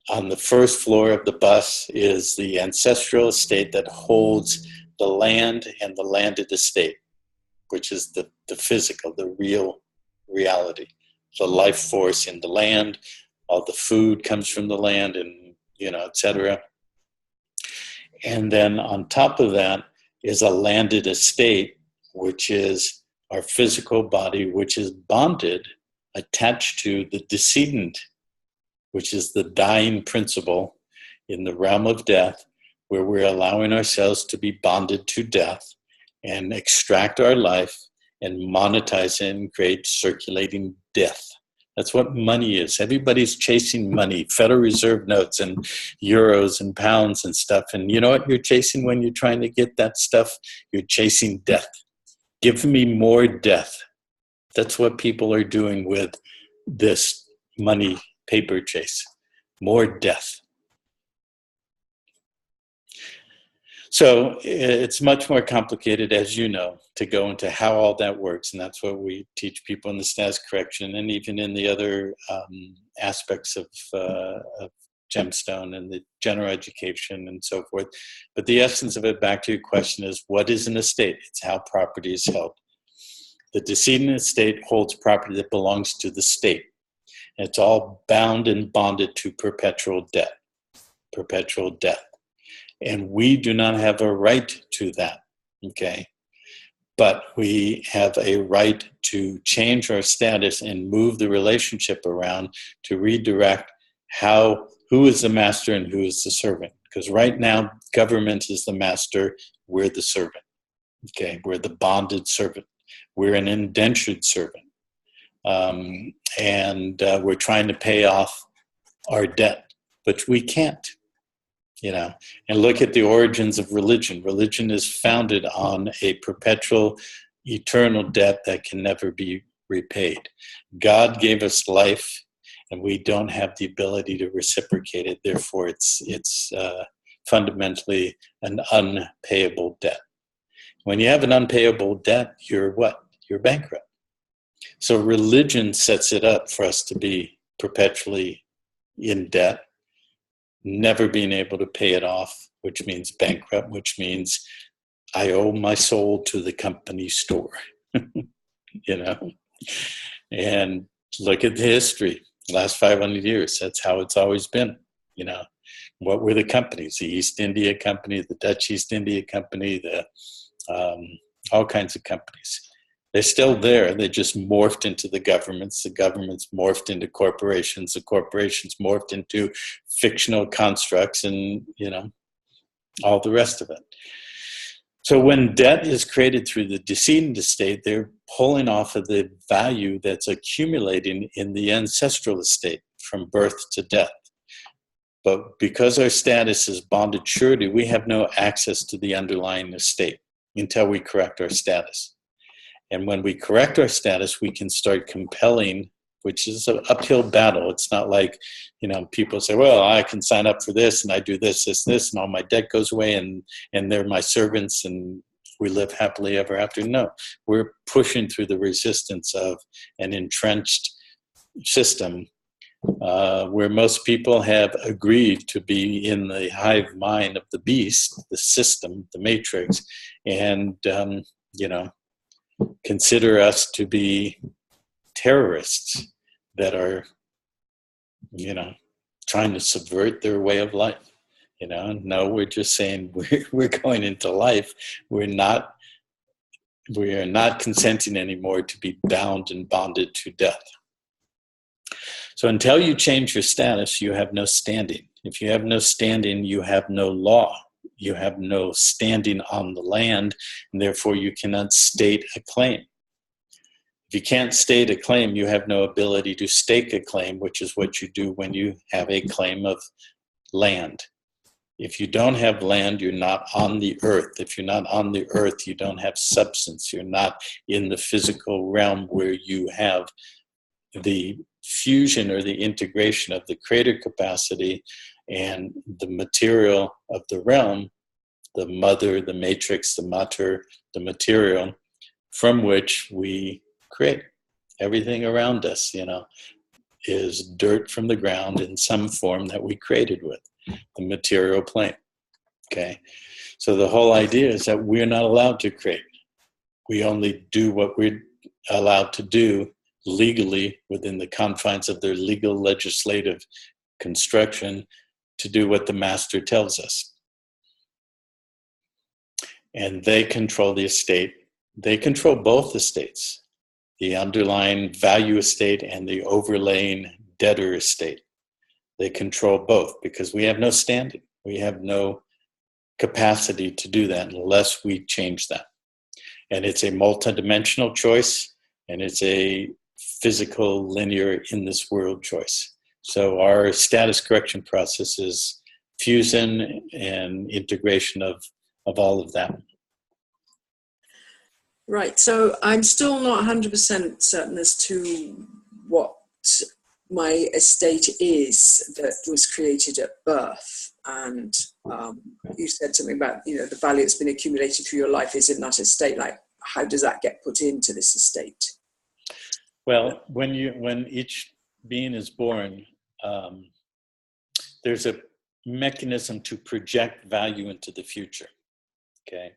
on the first floor of the bus is the ancestral estate that holds the land and the landed estate, which is the physical, the real reality, the life force in the land. All the food comes from the land, and etc. And then on top of that is a landed estate, which is our physical body, which is bonded, attached to the decedent, which is the dying principle in the realm of death, where we're allowing ourselves to be bonded to death and extract our life and monetize it and create circulating death. That's what money is. Everybody's chasing money, Federal Reserve notes and euros and pounds and stuff. And you know what you're chasing when you're trying to get that stuff? You're chasing death. Give me more death. That's what people are doing with this money paper chase. More death. So it's much more complicated, as you know, to go into how all that works. And that's what we teach people in the status correction and even in the other aspects of Gemstone and the general education and so forth. But the essence of it, back to your question, is what is an estate? It's how property is held. The decedent estate holds property that belongs to the state. And it's all bound and bonded to perpetual debt. Perpetual death. And we do not have a right to that, okay? But we have a right to change our status and move the relationship around to redirect who is the master and who is the servant. Because right now, government is the master, we're the servant, okay? We're the bonded servant. We're an indentured servant. And we're trying to pay off our debt, but we can't. And look at the origins of religion. Religion is founded on a perpetual, eternal debt that can never be repaid. God gave us life, and we don't have the ability to reciprocate it. Therefore, it's fundamentally an unpayable debt. When you have an unpayable debt, you're what? You're bankrupt. So religion sets it up for us to be perpetually in debt, never being able to pay it off, which means bankrupt, which means I owe my soul to the company store, And look at the history, last 500 years, that's how it's always been, What were the companies? The East India Company, the Dutch East India Company, all kinds of companies. They're still there. They just morphed into the governments morphed into corporations, the corporations morphed into fictional constructs and, all the rest of it. So when debt is created through the decedent estate, they're pulling off of the value that's accumulating in the ancestral estate from birth to death. But because our status is bonded surety, we have no access to the underlying estate until we correct our status. And when we correct our status, we can start compelling, which is an uphill battle. It's not like, people say, well, I can sign up for this and I do this, and all my debt goes away and they're my servants and we live happily ever after. No, we're pushing through the resistance of an entrenched system where most people have agreed to be in the hive mind of the beast, the system, the matrix, and, consider us to be terrorists that are, trying to subvert their way of life. No, we're just saying we're going into life. We are not consenting anymore to be bound and bonded to death. So until you change your status, you have no standing. If you have no standing, you have no law. You have no standing on the land, and therefore you cannot state a claim. If you can't state a claim, you have no ability to stake a claim, which is what you do when you have a claim of land. If you don't have land, you're not on the earth. If you're not on the earth, you don't have substance. You're not in the physical realm where you have the fusion or the integration of the creator capacity and the material of the realm, the mother, the matrix, the mater, the material, from which we create. Everything around us, is dirt from the ground in some form that we created with, the material plane. Okay? So the whole idea is that we're not allowed to create. We only do what we're allowed to do legally within the confines of their legal legislative construction to do what the master tells us. And they control the estate. They control both estates, the underlying value estate and the overlaying debtor estate. They control both because we have no standing. We have no capacity to do that unless we change that. And it's a multidimensional choice, and it's a physical, linear, in this world choice. So our status correction process is fusion and integration of all of that. Right, so I'm still not 100% certain as to what my estate is that was created at birth. And you said something about, the value that's been accumulated through your life is in that estate. Like, how does that get put into this estate? Well, when each being is born, there's a mechanism to project value into the future. Okay.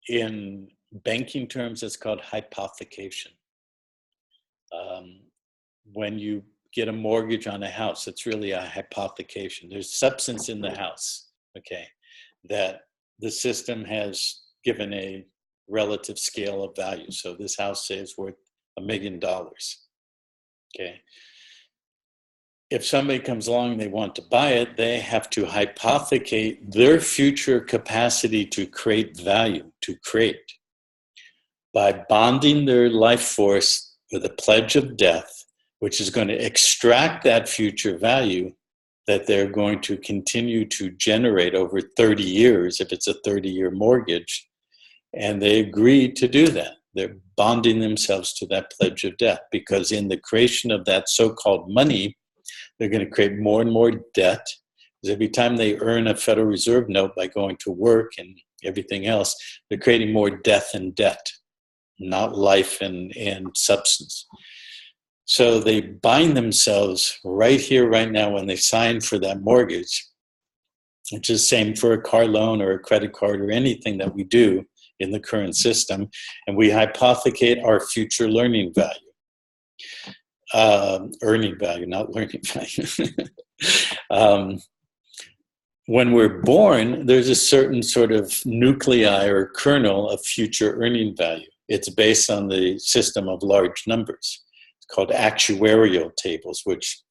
In banking terms, it's called hypothecation. When you get a mortgage on a house, it's really a hypothecation. There's substance in the house, okay, that the system has given a relative scale of value. So this house, say, is worth $1 million, okay? If somebody comes along and they want to buy it, they have to hypothecate their future capacity to create value, to create, by bonding their life force with a pledge of death, which is going to extract that future value that they're going to continue to generate over 30 years, if it's a 30-year mortgage. And they agreed to do that. They're bonding themselves to that pledge of death, because in the creation of that so-called money, they're going to create more and more debt. Because every time they earn a Federal Reserve note by going to work and everything else, they're creating more death and debt, not life and substance. So they bind themselves right here, right now, when they sign for that mortgage, which is the same for a car loan or a credit card or anything that we do in the current system, and we hypothecate our future learning value. Earning value, not learning value. When we're born, there's a certain sort of nuclei or kernel of future earning value. It's based on the system of large numbers. It's called actuarial tables, which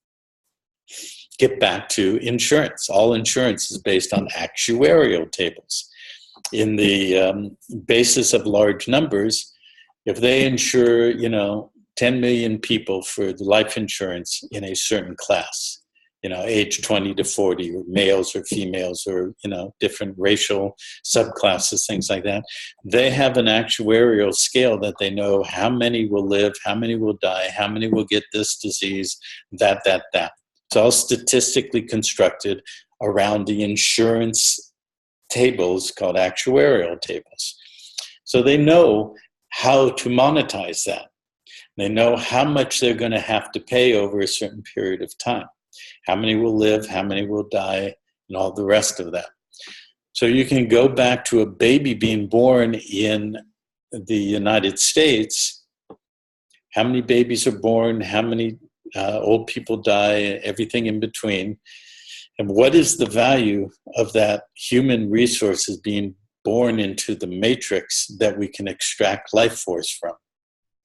get back to insurance. All insurance is based on actuarial tables. In the basis of large numbers, if they insure, 10 million people for the life insurance in a certain class, age 20 to 40, or males or females, or, different racial subclasses, things like that. They have an actuarial scale that they know how many will live, how many will die, how many will get this disease, that. It's all statistically constructed around the insurance tables called actuarial tables. So they know how to monetize that. They know how much they're going to have to pay over a certain period of time. How many will live, how many will die, and all the rest of that. So you can go back to a baby being born in the United States. How many babies are born, how many old people die, everything in between. And what is the value of that human resources being born into the matrix that we can extract life force from?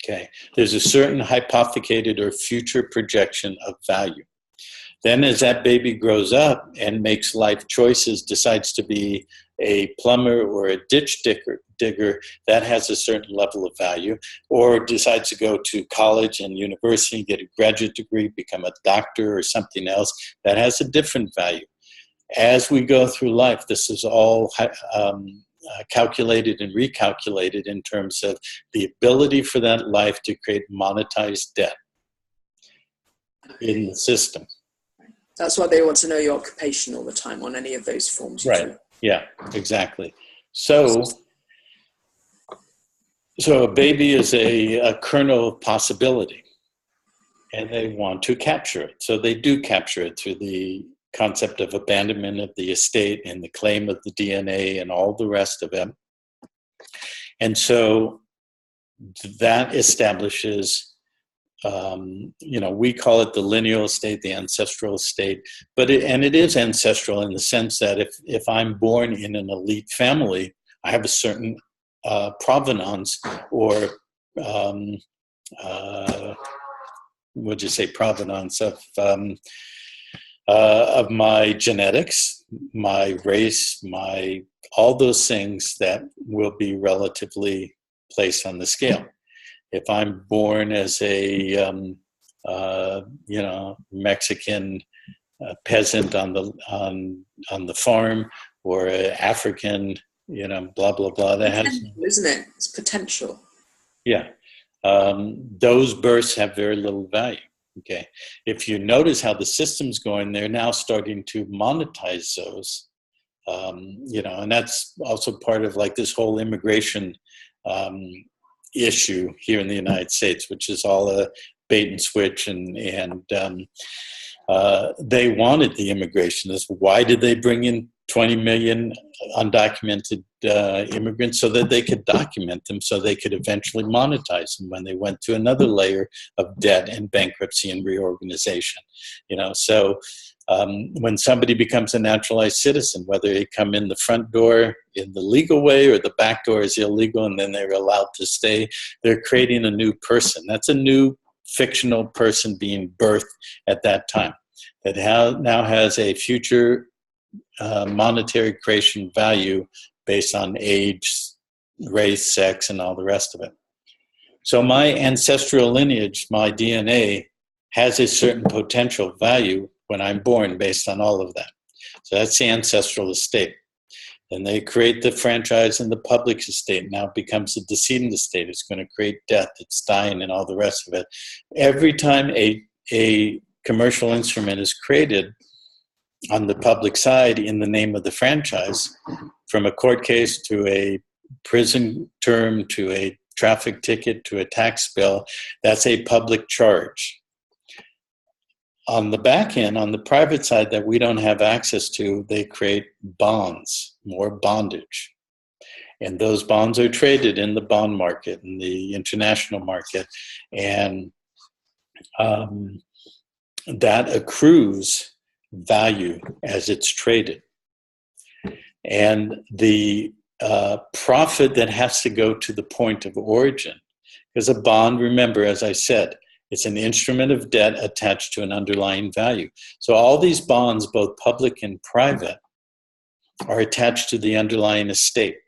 Okay, there's a certain hypothecated or future projection of value. Then as that baby grows up and makes life choices, decides to be a plumber or a ditch digger, that has a certain level of value, or decides to go to college and university, get a graduate degree, become a doctor or something else, that has a different value. As we go through life, this is all calculated and recalculated in terms of the ability for that life to create monetized debt in the system. That's why they want to know your occupation all the time on any of those forms. Right. Yeah, exactly. So a baby is a kernel of possibility, and they want to capture it. So they do capture it through the concept of abandonment of the estate and the claim of the DNA and all the rest of it. And so that establishes, we call it the lineal estate, the ancestral estate, but it is ancestral in the sense that if I'm born in an elite family, I have a certain provenance, or would you say provenance of my genetics, my race, all those things that will be relatively placed on the scale. If I'm born as a Mexican peasant on the farm, or an African, blah blah blah, that has, isn't it? It's potential. Yeah, those births have very little value. Okay, if you notice how the system's going, they're now starting to monetize those. And that's also part of like this whole immigration issue here in the United States, which is all a bait and switch, and they wanted the immigration. Why did they bring in 20 million undocumented immigrants? So that they could document them, so they could eventually monetize them when they went to another layer of debt and bankruptcy and reorganization. So when somebody becomes a naturalized citizen, whether they come in the front door in the legal way or the back door is illegal and then they're allowed to stay, they're creating a new person. That's a new fictional person being birthed at that time that now has a future monetary creation value based on age, race, sex, and all the rest of it. So my ancestral lineage, my DNA, has a certain potential value when I'm born based on all of that. So that's the ancestral estate. Then they create the franchise and the public estate. Now it becomes a decedent estate. It's going to create death. It's dying and all the rest of it. Every time a commercial instrument is created on the public side in the name of the franchise, from a court case to a prison term to a traffic ticket to a tax bill, that's a public charge. On the back end, on the private side that we don't have access to, they create bonds, more bondage. And those bonds are traded in the bond market, in the international market. And that accrues value as it's traded. And the profit that has to go to the point of origin, because a bond, remember, as I said, it's an instrument of debt attached to an underlying value. So all these bonds, both public and private, are attached to the underlying estate.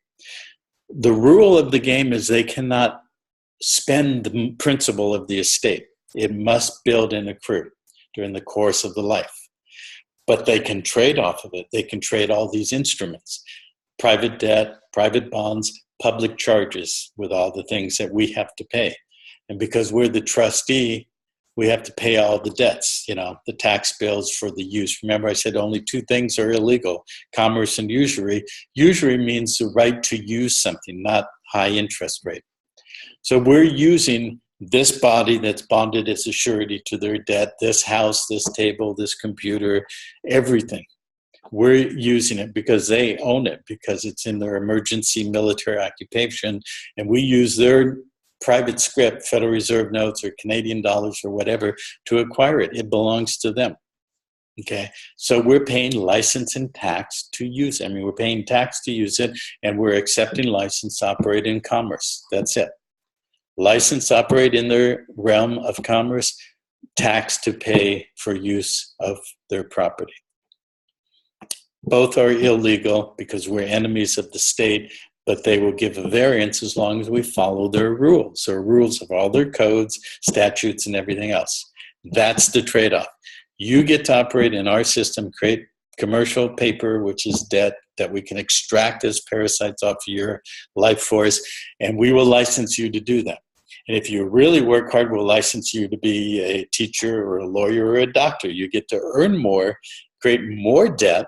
The rule of the game is they cannot spend the principal of the estate. It must build and accrue during the course of the life. But they can trade off of it. They can trade all these instruments, private debt, private bonds, public charges, with all the things that we have to pay. And because we're the trustee, we have to pay all the debts, the tax bills for the use. Remember, I said only two things are illegal: commerce and usury. Usury means the right to use something, not high interest rate. So we're using this body that's bonded as a surety to their debt, this house, this table, this computer, everything. We're using it because they own it, because it's in their emergency military occupation, and we use their private script, Federal Reserve notes or Canadian dollars or whatever, to acquire it. It belongs to them. Okay, so we're paying license and tax to use it. I mean, we're paying tax to use it, and we're accepting license to operate in commerce. That's it. License operate in their realm of commerce, tax to pay for use of their property. Both are illegal because we're enemies of the state, but they will give a variance as long as we follow their rules, or rules of all their codes, statutes, and everything else. That's the trade-off. You get to operate in our system, create commercial paper, which is debt that we can extract as parasites off your life force, and we will license you to do that. And if you really work hard, we'll license you to be a teacher or a lawyer or a doctor. You get to earn more, create more debt,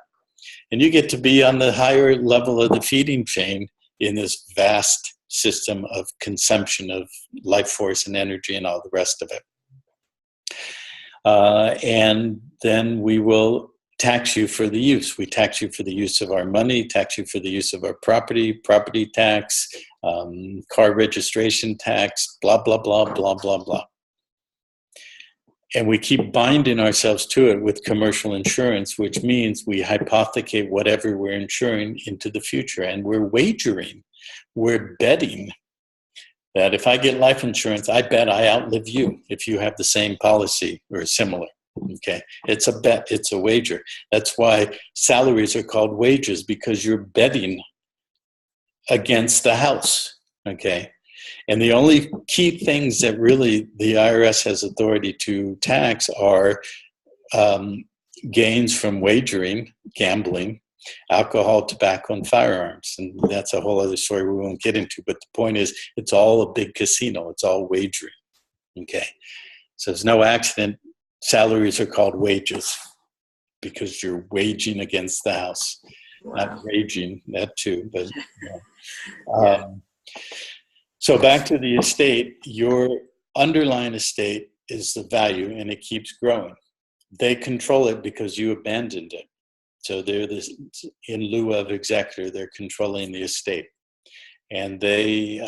and you get to be on the higher level of the feeding chain in this vast system of consumption of life force and energy and all the rest of it. And then we will tax you for the use. We tax you for the use of our money, tax you for the use of our property, property tax, car registration tax, blah, blah, blah, blah, blah, blah. And we keep binding ourselves to it with commercial insurance, which means we hypothecate whatever we're insuring into the future. And we're wagering, we're betting that if I get life insurance, I bet I outlive you if you have the same policy or similar. Okay, it's a bet, it's a wager. That's why salaries are called wages, because you're betting against the house. Okay, and the only key things that really the IRS has authority to tax are gains from wagering, gambling, alcohol, tobacco, and firearms. And that's a whole other story we won't get into. But the point is, it's all a big casino. It's all wagering. Okay, so it's no accident. Salaries are called wages because you're waging against the house. Wow. Not raging, that too. But so back to the estate, your underlying estate is the value, and it keeps growing. They control it because you abandoned it. So they're this, in lieu of executor, they're controlling the estate. And they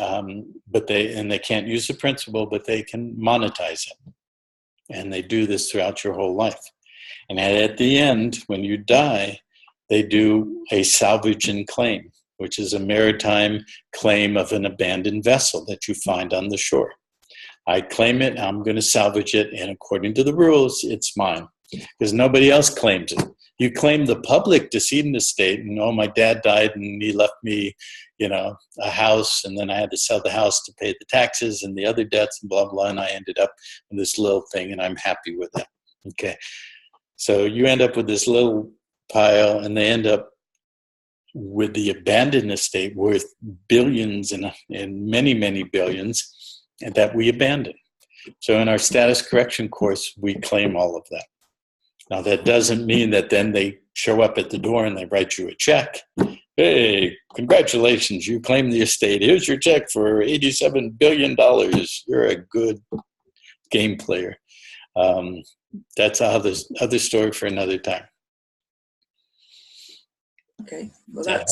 can't use the principal, but they can monetize it. And they do this throughout your whole life. And at the end, when you die, they do a salvage and claim, which is a maritime claim of an abandoned vessel that you find on the shore. I claim it, I'm going to salvage it, and according to the rules, it's mine, because nobody else claims it. You claim the public decedent estate, and my dad died and he left me, a house, and then I had to sell the house to pay the taxes and the other debts and blah, blah, and I ended up with this little thing, and I'm happy with that. Okay. So you end up with this little pile, and they end up with the abandoned estate worth billions and many, many billions, and that we abandon. So in our status correction course, we claim all of that. Now, that doesn't mean that then they show up at the door and they write you a check. Hey, congratulations, you claim the estate. Here's your check for $87 billion. You're a good game player. That's another story for another time. Okay, well that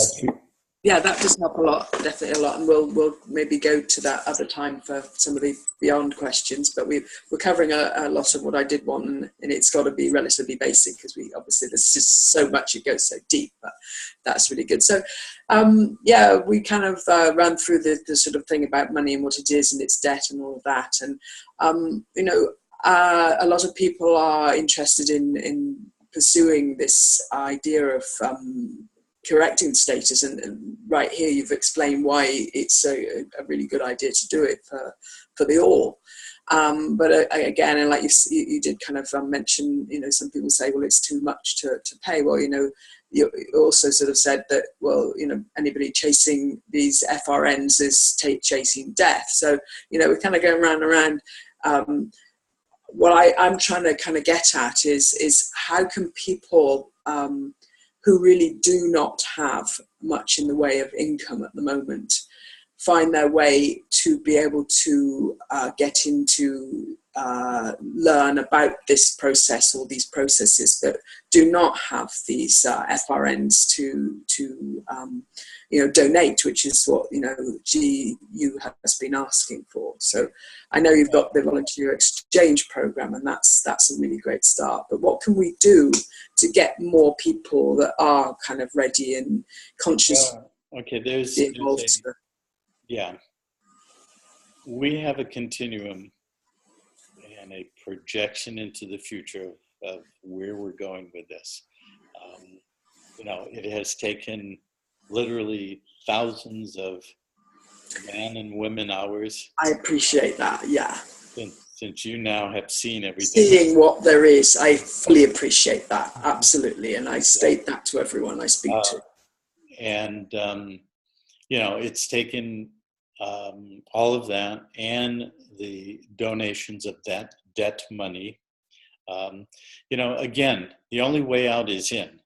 does help a lot, definitely a lot, and we'll maybe go to that other time for some of the beyond questions. But we're covering a lot of what I did want, and it's got to be relatively basic because obviously there's just so much, it goes so deep. But that's really good. So we kind of ran through the sort of thing about money and what it is and its debt and all of that, and a lot of people are interested in pursuing this idea of correcting status. And right here, you've explained why it's a really good idea to do it for the all. But again, and like you did kind of mention, some people say, well, it's too much to pay. Well, you also sort of said that, well, anybody chasing these FRNs is chasing death. So, we're kind of going round and round. What I'm trying to kind of get at is how can people who really do not have much in the way of income at the moment find their way to be able to get into learn about this process or these processes that do not have these FRNs to donate, which is what GU has been asking for. So I know you've got the volunteer exchange program, and that's a really great start. But what can we do to get more people that are kind of ready and conscious? Yeah, we have a continuum and a projection into the future of where we're going with this. It has taken literally thousands of man and women hours. I appreciate that, yeah. Since you now have seen everything. Seeing what there is, I fully appreciate that, absolutely. And I state that to everyone I speak to. And, it's taken all of that and the donations of that debt money. Again, the only way out is in.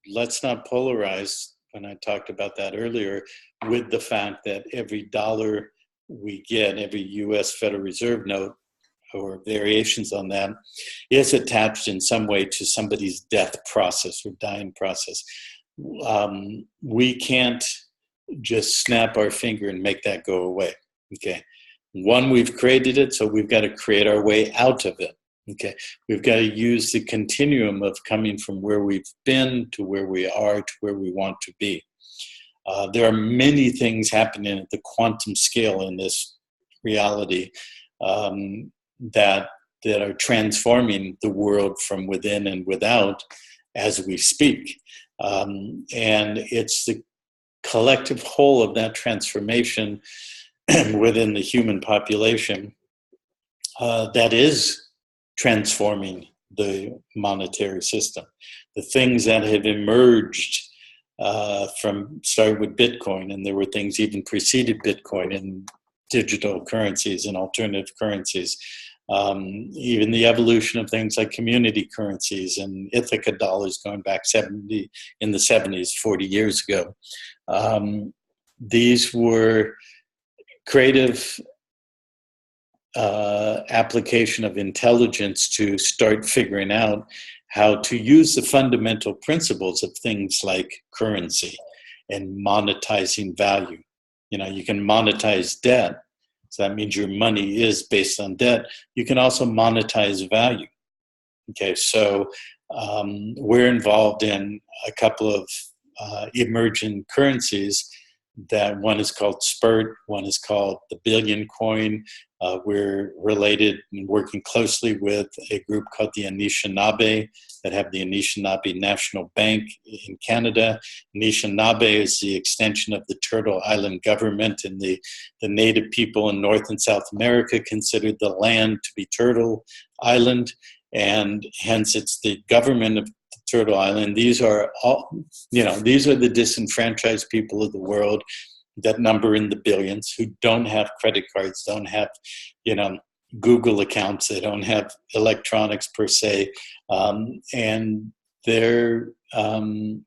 Let's not polarize, when I talked about that earlier, with the fact that every dollar we get, every U.S. Federal Reserve note or variations on that, is attached in some way to somebody's death process or dying process. We can't just snap our finger and make that go away. Okay. One, we've created it, so we've got to create our way out of it. Okay. We've got to use the continuum of coming from where we've been to where we are to where we want to be. There are many things happening at the quantum scale in this reality that are transforming the world from within and without as we speak. And it's the collective whole of that transformation within the human population that is transforming the monetary system. The things that have emerged started with Bitcoin, and there were things even preceded Bitcoin in digital currencies and alternative currencies. Even the evolution of things like community currencies and Ithaca dollars going back in the 70s, 40 years ago. These were creative application of intelligence to start figuring out how to use the fundamental principles of things like currency and monetizing value. You can monetize debt. So that means your money is based on debt. You can also monetize value. Okay, so we're involved in a couple of emerging currencies. That one is called Spurt, one is called the Billion Coin. We're related and working closely with a group called the Anishinaabe that have the Anishinaabe National Bank in Canada. Anishinaabe is the extension of the Turtle Island government, and the native people in North and South America considered the land to be Turtle Island, and hence it's the government of Turtle Island. These are the disenfranchised people of the world that number in the billions, who don't have credit cards, don't have, Google accounts, they don't have electronics per se, and they're an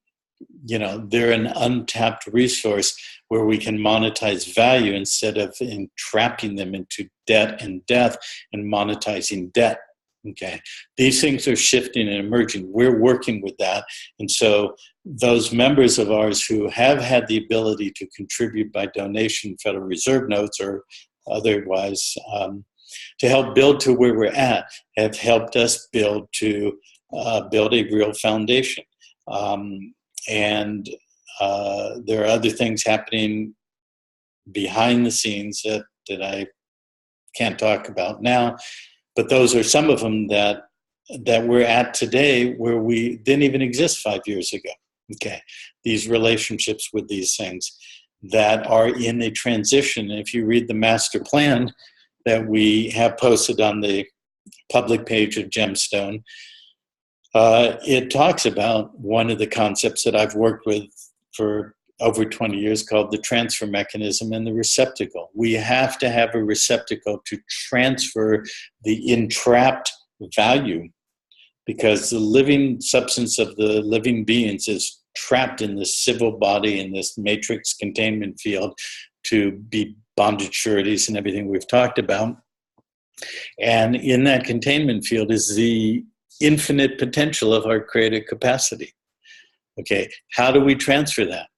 untapped resource where we can monetize value instead of entrapping them into debt and death and monetizing debt. Okay, these things are shifting and emerging. We're working with that. And so those members of ours who have had the ability to contribute by donation, Federal Reserve notes or otherwise, to help build to where we're at, have helped us build a real foundation. And there are other things happening behind the scenes that I can't talk about now. But those are some of them that we're at today where we didn't even exist 5 years ago. Okay, these relationships with these things that are in a transition. If you read the master plan that we have posted on the public page of Gemstone, it talks about one of the concepts that I've worked with for over 20 years called the transfer mechanism and the receptacle. We have to have a receptacle to transfer the entrapped value, because the living substance of the living beings is trapped in this civil body, in this matrix containment field, to be bondage sureties and everything we've talked about. And in that containment field is the infinite potential of our creative capacity. Okay, how do we transfer that?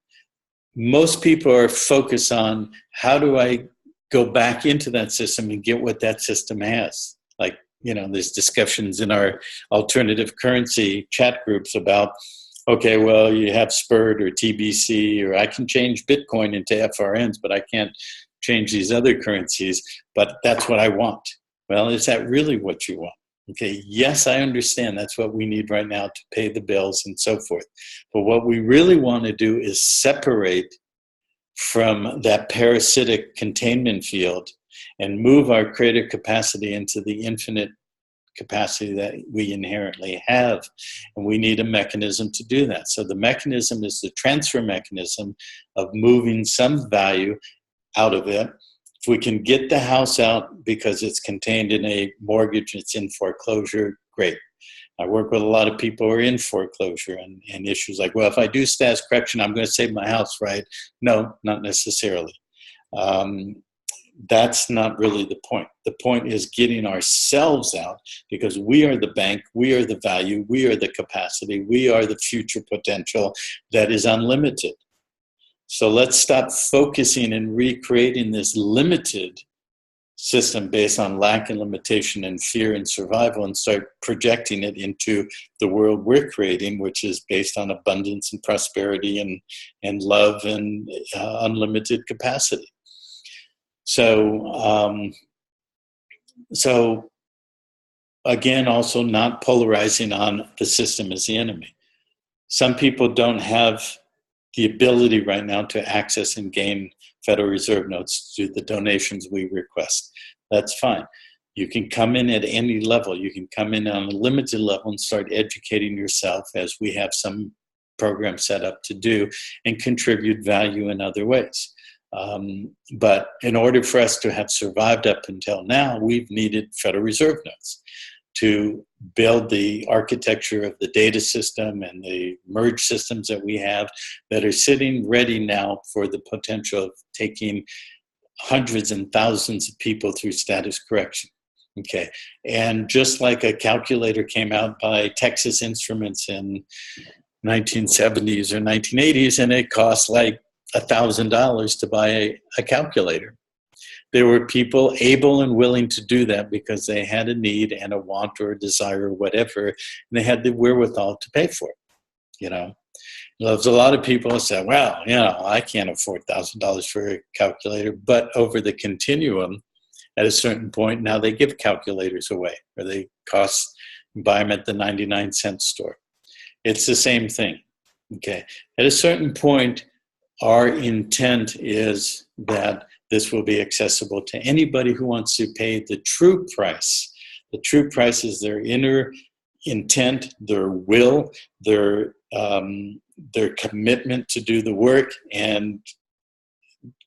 Most people are focused on, how do I go back into that system and get what that system has? Like, there's discussions in our alternative currency chat groups about, okay, well, you have SPIRT or TBC, or I can change Bitcoin into FRNs, but I can't change these other currencies, but that's what I want. Well, is that really what you want? Okay, yes, I understand that's what we need right now to pay the bills and so forth. But what we really want to do is separate from that parasitic containment field and move our creative capacity into the infinite capacity that we inherently have. And we need a mechanism to do that. So the mechanism is the transfer mechanism of moving some value out of it. If we can get the house out because it's contained in a mortgage, it's in foreclosure, great. I work with a lot of people who are in foreclosure and issues like, well, if I do status correction, I'm going to save my house, right? No, not necessarily. That's not really the point. The point is getting ourselves out, because we are the bank, we are the value, we are the capacity, we are the future potential that is unlimited. So let's stop focusing and recreating this limited system based on lack and limitation and fear and survival, and start projecting it into the world we're creating, which is based on abundance and prosperity and love and unlimited capacity. So again, also not polarizing on the system as the enemy. Some people don't have the ability right now to access and gain Federal Reserve notes to the donations we request. That's fine. You can come in at any level. You can come in on a limited level and start educating yourself, as we have some programs set up to do, and contribute value in other ways. But in order for us to have survived up until now, we've needed Federal Reserve notes to build the architecture of the data system and the merge systems that we have that are sitting ready now for the potential of taking hundreds and thousands of people through status correction. Okay, and just like a calculator came out by Texas Instruments in 1970s or 1980s, and it cost like $1,000 to buy a calculator. There were people able and willing to do that because they had a need and a want or a desire or whatever, and they had the wherewithal to pay for it. There's a lot of people who say, well, I can't afford $1,000 for a calculator, but over the continuum, at a certain point, now they give calculators away, or they buy them at the 99-cent store. It's the same thing, okay? At a certain point, our intent is that this will be accessible to anybody who wants to pay the true price. The true price is their inner intent, their will, their commitment to do the work and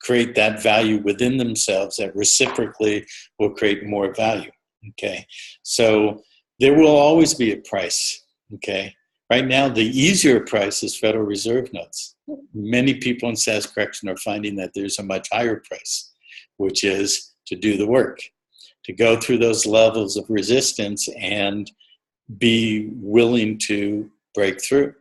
create that value within themselves that reciprocally will create more value. Okay, so there will always be a price. Okay, right now the easier price is Federal Reserve notes. Many people in status correction are finding that there's a much higher price, which is to do the work, to go through those levels of resistance and be willing to break through.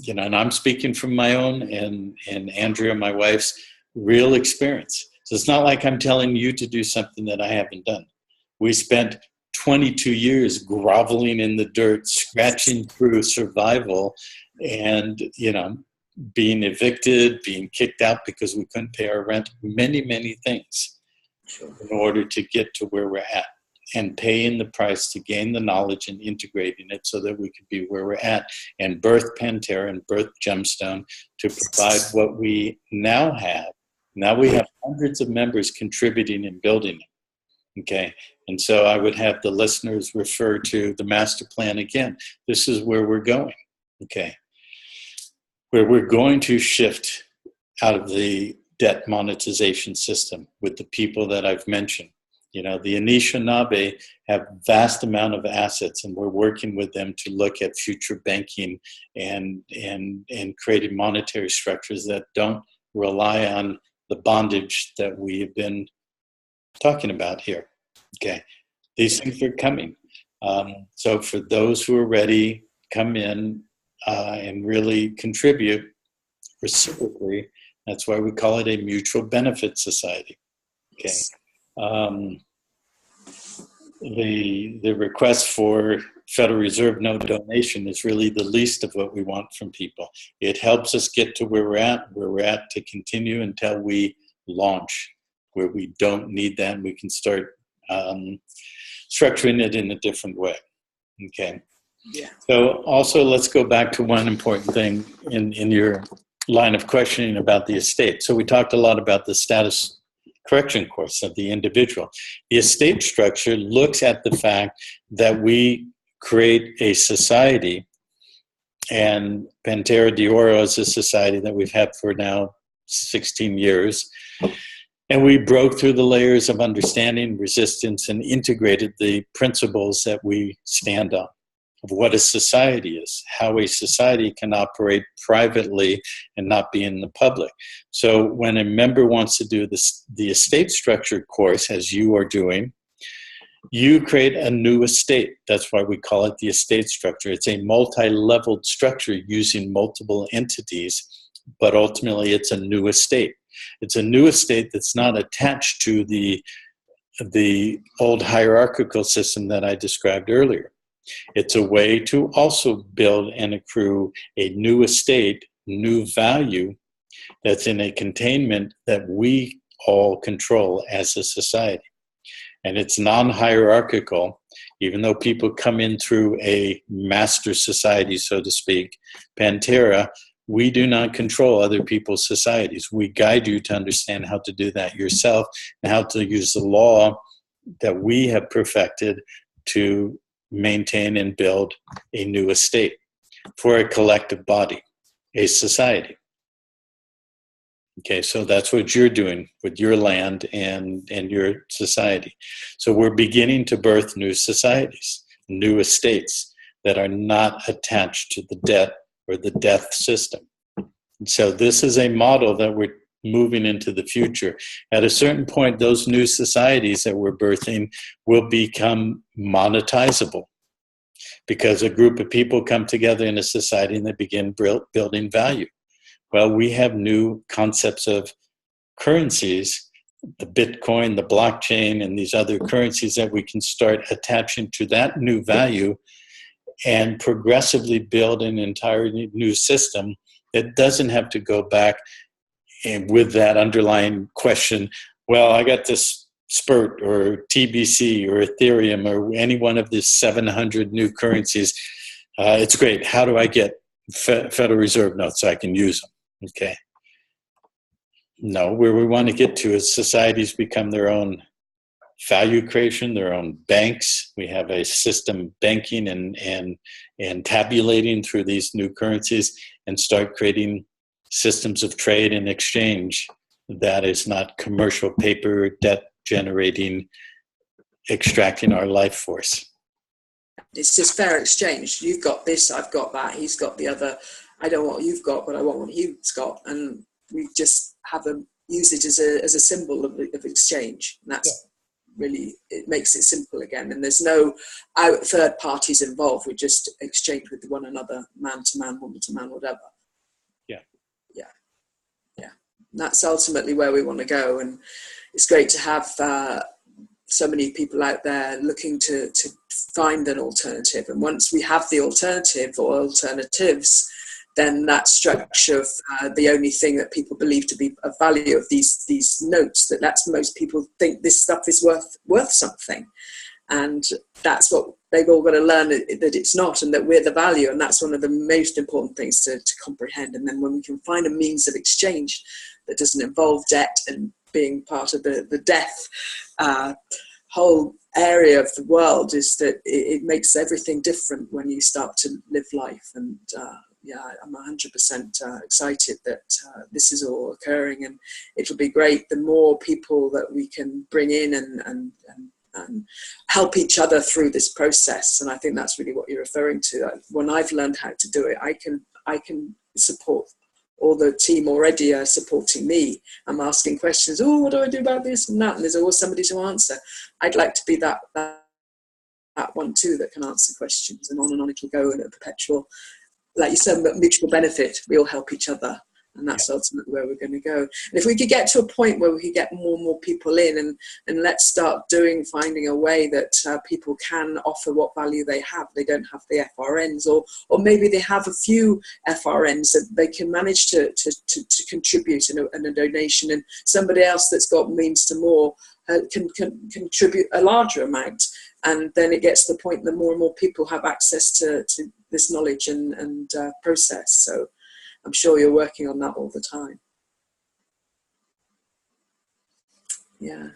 And I'm speaking from my own and Andrea, my wife's, real experience. So it's not like I'm telling you to do something that I haven't done. We spent 22 years groveling in the dirt, scratching through survival, and being evicted, being kicked out because we couldn't pay our rent, many things in order to get to where we're at. and paying the price to gain the knowledge and integrating it so that we could be where we're at and birth Pantera and birth Gemstone to provide what we now have. Now we have hundreds of members contributing and building it. Okay. And so I would have the listeners refer to the master plan again. This is where we're going. Okay. Where we're going to shift out of the debt monetization system with the people that I've mentioned. You know, the Anishinaabe have vast amount of assets, and we're working with them to look at future banking and creating monetary structures that don't rely on the bondage that we have been talking about here. Okay, these things are coming. So for those who are ready, come in and really contribute reciprocally. That's why we call it a mutual benefit society. Okay. The request for Federal Reserve note donation is really the least of what we want from people. It helps us get to where we're at to continue until we launch, where we don't need that and we can start structuring it in a different way. Okay. Yeah. So also let's go back to one important thing in your line of questioning about the estate. So we talked a lot about the status correction course of the individual. The estate structure looks at the fact that we create a society, and Pantera de Oro is a society that we've had for now 16 years. And we broke through the layers of understanding, resistance, and integrated the principles that we stand on of what a society is, how a society can operate privately and not be in the public. So when a member wants to do the estate structure course, as you are doing, you create a new estate. That's why we call it the estate structure. It's a multi-leveled structure using multiple entities, but ultimately it's a new estate. It's a new estate that's not attached to the old hierarchical system that I described earlier. It's a way to also build and accrue a new estate, new value that's in a containment that we all control as a society. And it's non-hierarchical, even though people come in through a master society, so to speak. Pantera, we do not control other people's societies. We guide you to understand how to do that yourself and how to use the law that we have perfected to maintain and build a new estate for a collective body, a society. Okay, so that's what you're doing with your land and your society. So we're beginning to birth new societies, new estates that are not attached to the debt or the death system. And so this is a model that we're moving into the future. At a certain point, those new societies that we're birthing will become monetizable because a group of people come together in a society and they begin building value. Well, we have new concepts of currencies, the Bitcoin, the blockchain, and these other currencies that we can start attaching to that new value and progressively build an entirely new system that doesn't have to go back and with that underlying question, well, I got this SPIRT or TBC or Ethereum or any one of these 700 new currencies. It's great. How do I get Federal Reserve notes so I can use them? Okay. No, where we want to get to is societies become their own value creation, their own banks. We have a system banking and tabulating through these new currencies and start creating systems of trade and exchange that is not commercial paper debt generating, extracting our life force. It's just fair exchange. You've got this, I've got that, he's got the other. I don't want what you've got, but I want what he's got. And we just have them use it as a symbol of exchange. And that's really, it makes it simple again. And there's no third parties involved. We just exchange with one another, man to man, woman to man, whatever. That's ultimately where we want to go, and it's great to have so many people out there looking to find an alternative. And once we have the alternative or alternatives, then that structure of the only thing that people believe to be of value of these notes, that's most people think this stuff is worth something. And that's what they've all got to learn, that it's not, and that we're the value. And that's one of the most important things to comprehend. And then when we can find a means of exchange that doesn't involve debt and being part of the death whole area of the world, is that it makes everything different when you start to live life. And yeah, I'm 100% excited that this is all occurring, and it'll be great the more people that we can bring in and help each other through this process. And I think that's really what you're referring to. When I've learned how to do it, I can support all the team already are supporting me. I'm asking questions. Oh, what do I do about this and that? And there's always somebody to answer. I'd like to be that one too that can answer questions, and on it'll go, and a perpetual, like you said, mutual benefit. We all help each other, and that's ultimately where we're going to go. And if we could get to a point where we could get more and more people in, and let's start finding a way that people can offer what value they have. They don't have the FRNs, or maybe they have a few FRNs that they can manage to contribute in a donation, and somebody else that's got means to more can contribute a larger amount. And then it gets to the point that more and more people have access to this knowledge and process. So I'm sure you're working on that all the time. Yeah.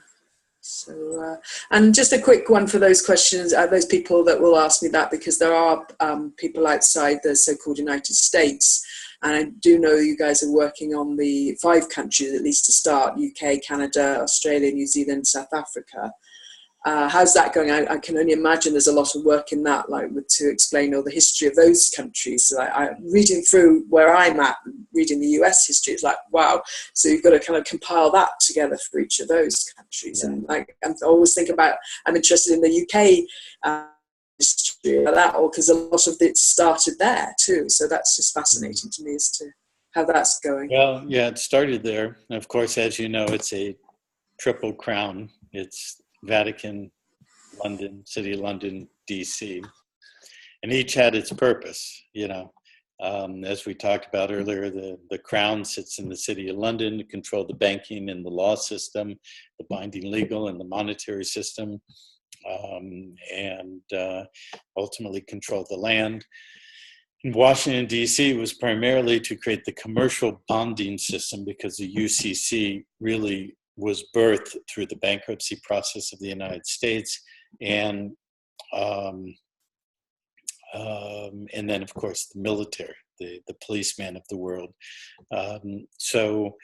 So, and just a quick one for those questions, those people that will ask me that, because there are people outside the so-called United States. And I do know you guys are working on the 5 countries, at least to start: UK, Canada, Australia, New Zealand, South Africa. How's that going? I can only imagine there's a lot of work in that, to explain all the history of those countries. So reading through where I'm at, reading the US history, it's like, wow. So you've got to kind of compile that together for each of those countries. Yeah. And I always think about, I'm interested in the UK history of that, because a lot of it started there too. So that's just fascinating to me as to how that's going. Well, yeah, it started there. And of course, as you know, it's a triple crown. It's Vatican, London, City of London, DC, and each had its purpose. As we talked about earlier, the crown sits in the City of London to control the banking and the law system, the binding legal and the monetary system, and ultimately control the land. And Washington, DC was primarily to create the commercial bonding system, because the UCC really was birthed through the bankruptcy process of the United States, and then of course the military, the policeman of the world. So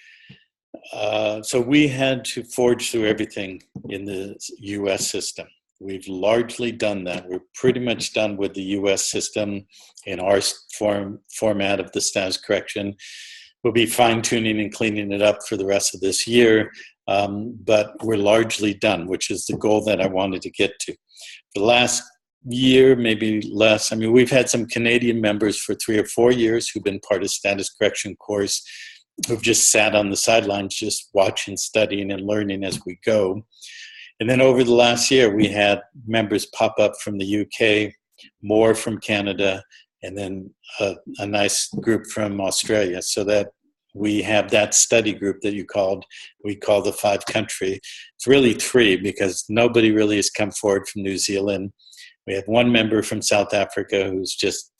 we had to forge through everything in the U.S. system. We've largely done that. We're pretty much done with the U.S. system in our format of the status correction. We'll be fine-tuning and cleaning it up for the rest of this year. But we're largely done, which is the goal that I wanted to get to. For the last year, maybe less, we've had some Canadian members for 3 or 4 years who've been part of status correction course, who've just sat on the sidelines, just watching, studying, and learning as we go. And then over the last year, we had members pop up from the UK, more from Canada, and then a nice group from Australia, so that we have that study group that we call the 5 country. It's really 3, because nobody really has come forward from New Zealand. We have 1 member from South Africa who's just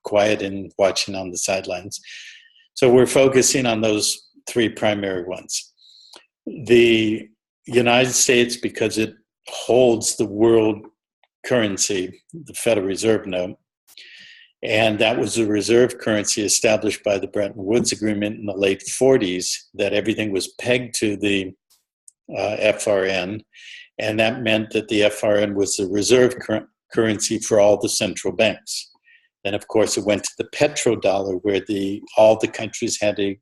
quiet and watching on the sidelines. So we're focusing on those 3 primary ones. The United States, because it holds the world currency, the Federal Reserve note, and that was a reserve currency established by the Bretton Woods Agreement in the late 40s, that everything was pegged to the FRN, and that meant that the FRN was the reserve currency for all the central banks. Then, of course, it went to the petrodollar, where all the countries had to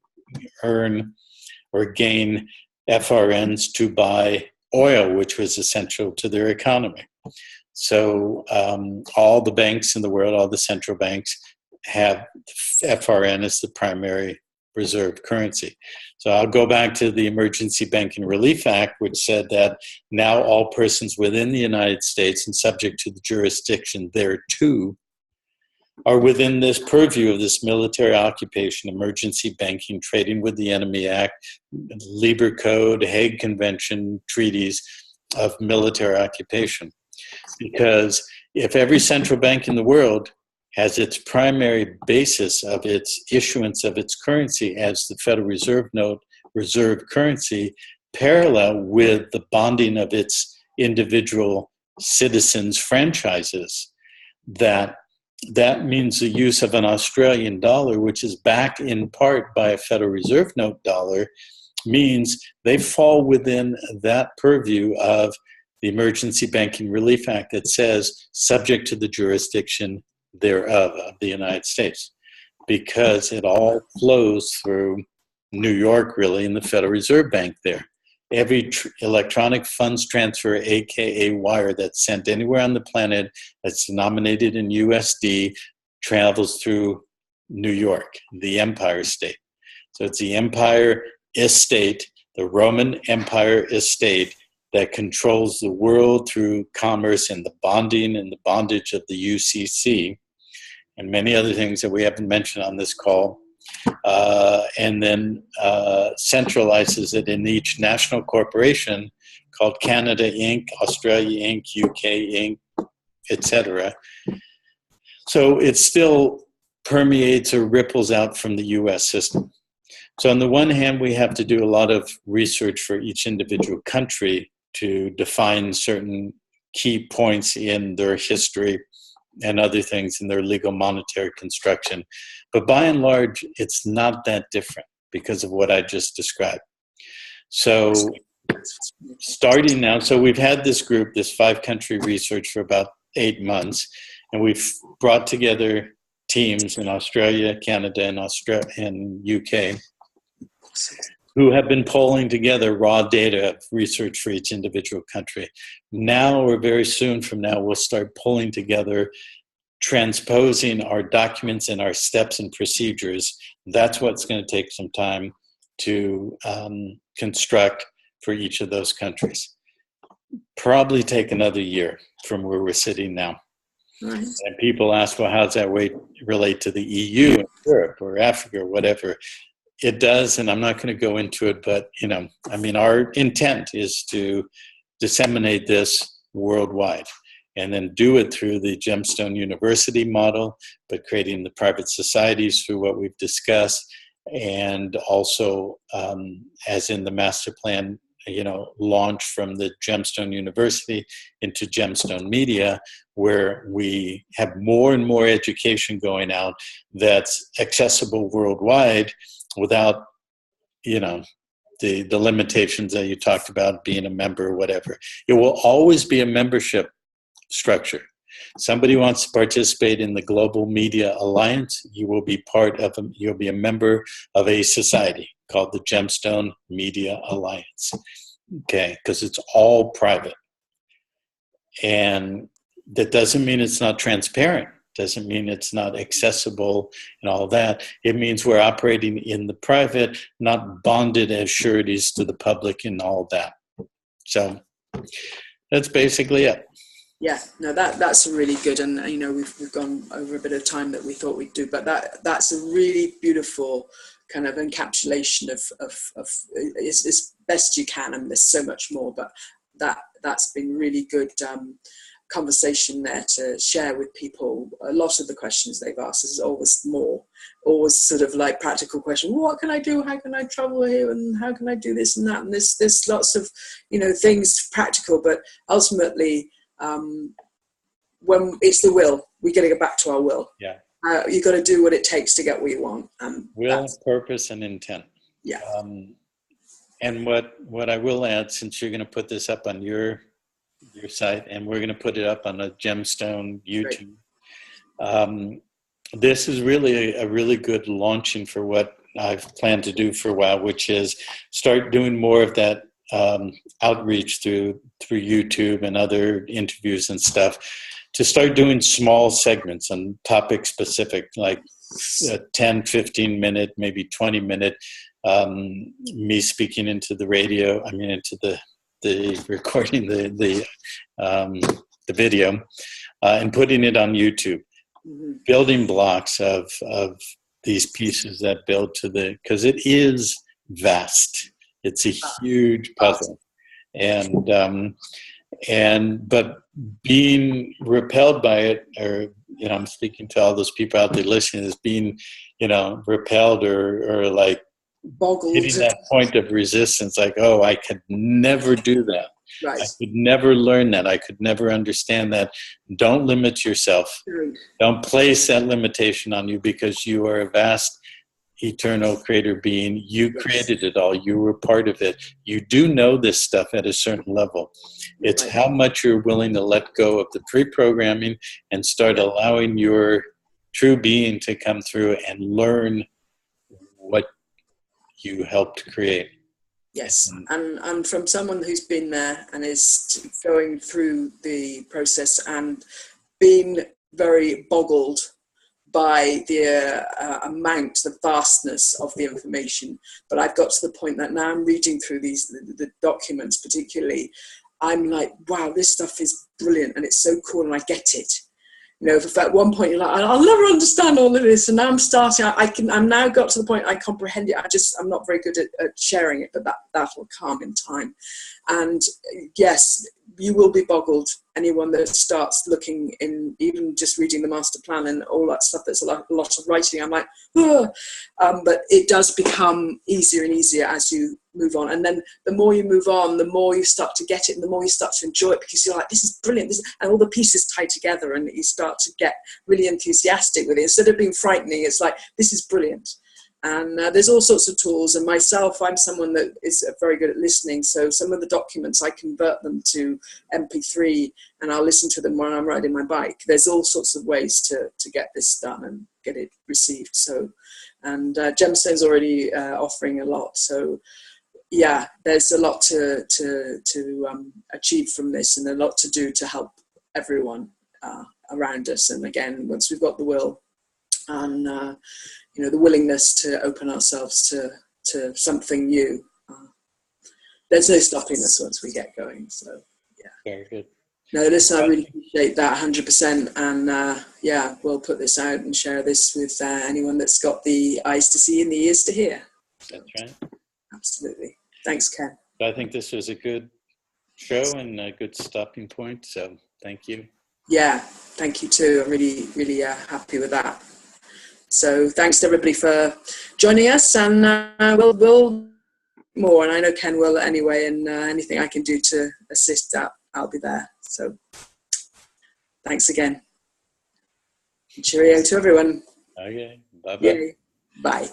earn or gain FRNs to buy oil, which was essential to their economy. So all the banks in the world, all the central banks, have FRN as the primary reserve currency. So I'll go back to the Emergency Banking Relief Act, which said that now all persons within the United States and subject to the jurisdiction thereto are within this purview of this military occupation, emergency banking, trading with the enemy act, Lieber Code, Hague Convention, treaties of military occupation. Because if every central bank in the world has its primary basis of its issuance of its currency as the Federal Reserve note reserve currency, parallel with the bonding of its individual citizens' franchises, that means the use of an Australian dollar, which is backed in part by a Federal Reserve note dollar, means they fall within that purview of the Emergency Banking Relief Act that says subject to the jurisdiction thereof of the United States, because it all flows through New York, really, and the Federal Reserve Bank there. Every electronic funds transfer, aka wire, that's sent anywhere on the planet that's denominated in USD travels through New York, the Empire State. So it's the Empire Estate, the Roman Empire Estate, that controls the world through commerce and the bonding and the bondage of the UCC and many other things that we haven't mentioned on this call. And then centralizes it in each national corporation called Canada Inc., Australia Inc., UK Inc., etc. So it still permeates or ripples out from the US system. So on the one hand, we have to do a lot of research for each individual country to define certain key points in their history and other things in their legal monetary construction. But by and large, it's not that different because of what I just described. So starting now, so we've had this group, this 5-country research for about 8 months, and we've brought together teams in Australia, Canada, and UK who have been pulling together raw data of research for each individual country. Now, or very soon from now, we'll start pulling together, transposing our documents and our steps and procedures. That's what's going to take some time to construct for each of those countries. Probably take another year from where we're sitting now. Right. And people ask, well, how does that relate to the EU, Europe, or Africa, or whatever? It does, and I'm not going to go into it, but, our intent is to disseminate this worldwide and then do it through the GEMSTONE University model, but creating the private societies through what we've discussed, and also, as in the master plan, launch from the GEMSTONE University into GEMSTONE Media, where we have more and more education going out that's accessible worldwide without, the limitations that you talked about, being a member or whatever. It will always be a membership structure. Somebody wants to participate in the Global Media Alliance, you'll be a member of a society called the GEMSTONE Media Alliance. Okay, because it's all private. And that doesn't mean it's not transparent, doesn't mean it's not accessible and all that. It means we're operating in the private, not bonded as sureties to the public and all that. So that's basically it. Yeah, no, that's really good, and we've gone over a bit of time that we thought we'd do, but that's a really beautiful kind of encapsulation of as best you can, and there's so much more, but that's been really good conversation there to share with people. A lot of the questions they've asked is always sort of like practical question. Well, what can I do? How can I travel here? And how can I do this and that? And there's lots of things practical, but ultimately when it's the will, we got to get back to our will. Yeah. You got to do what it takes to get what you want. Will, purpose, and intent. Yeah. And what I will add, since you're going to put this up on your site, and we're going to put it up on the GEMSTONE YouTube. This is really a really good launching for what I've planned to do for a while, which is start doing more of that outreach through YouTube and other interviews and stuff, to start doing small segments on topic specific, like 10, 15 minute, maybe 20 minute, me speaking into the radio, into the recording the video, and putting it on YouTube. Mm-hmm. Building blocks of these pieces that build because it is vast. It's a huge puzzle. And But being repelled by it, or I'm speaking to all those people out there listening, is being repelled or like boggled, hitting that point of resistance, like, oh, I could never do that. right? I could never learn that. I could never understand that. Don't limit yourself. Right. Don't place that limitation on you, because you are a vast, eternal creator being. You created it all. You were part of it. You do know this stuff at a certain level. It's right. how much you're willing to let go of the pre-programming and start allowing your true being to come through and learn what you helped create. Yes, and from someone who's been there and is going through the process and been very boggled by the amount, the vastness of the information. But I've got to the point that now I'm reading through the documents particularly, I'm like, wow, this stuff is brilliant and it's so cool and I get it. If at one point you're like, I'll never understand all of this, and now I'm starting. I'm now got to the point I comprehend it. I'm not very good at sharing it, but that will come in time. And yes, you will be boggled. Anyone that starts looking in, even just reading the master plan and all that stuff, there's a lot of writing. I'm like, but it does become easier and easier as you move on. And then the more you move on, the more you start to get it and the more you start to enjoy it, because you're like, this is brilliant. And all the pieces tie together and you start to get really enthusiastic with it. Instead of being frightening, it's like, this is brilliant. And there's all sorts of tools. And myself, I'm someone that is very good at listening. So some of the documents, I convert them to MP3 and I'll listen to them when I'm riding my bike. There's all sorts of ways to get this done and get it received. So, and GEMSTONE's already offering a lot. So yeah, there's a lot to achieve from this and a lot to do to help everyone around us. And again, once we've got the will and the willingness to open ourselves to something new, there's no stopping us once we get going. So yeah, very good. No, listen, I really appreciate that 100%. And yeah, we'll put this out and share this with anyone that's got the eyes to see and the ears to hear. That's right. Absolutely. Thanks, Ken. I think this was a good show and a good stopping point. So thank you. Yeah, thank you too. I'm really, really happy with that. So thanks to everybody for joining us, and we'll more. And I know Ken will anyway. And anything I can do to assist that, I'll be there. So thanks again. Cheerio to everyone. Okay. Bye-bye. Yay. Bye.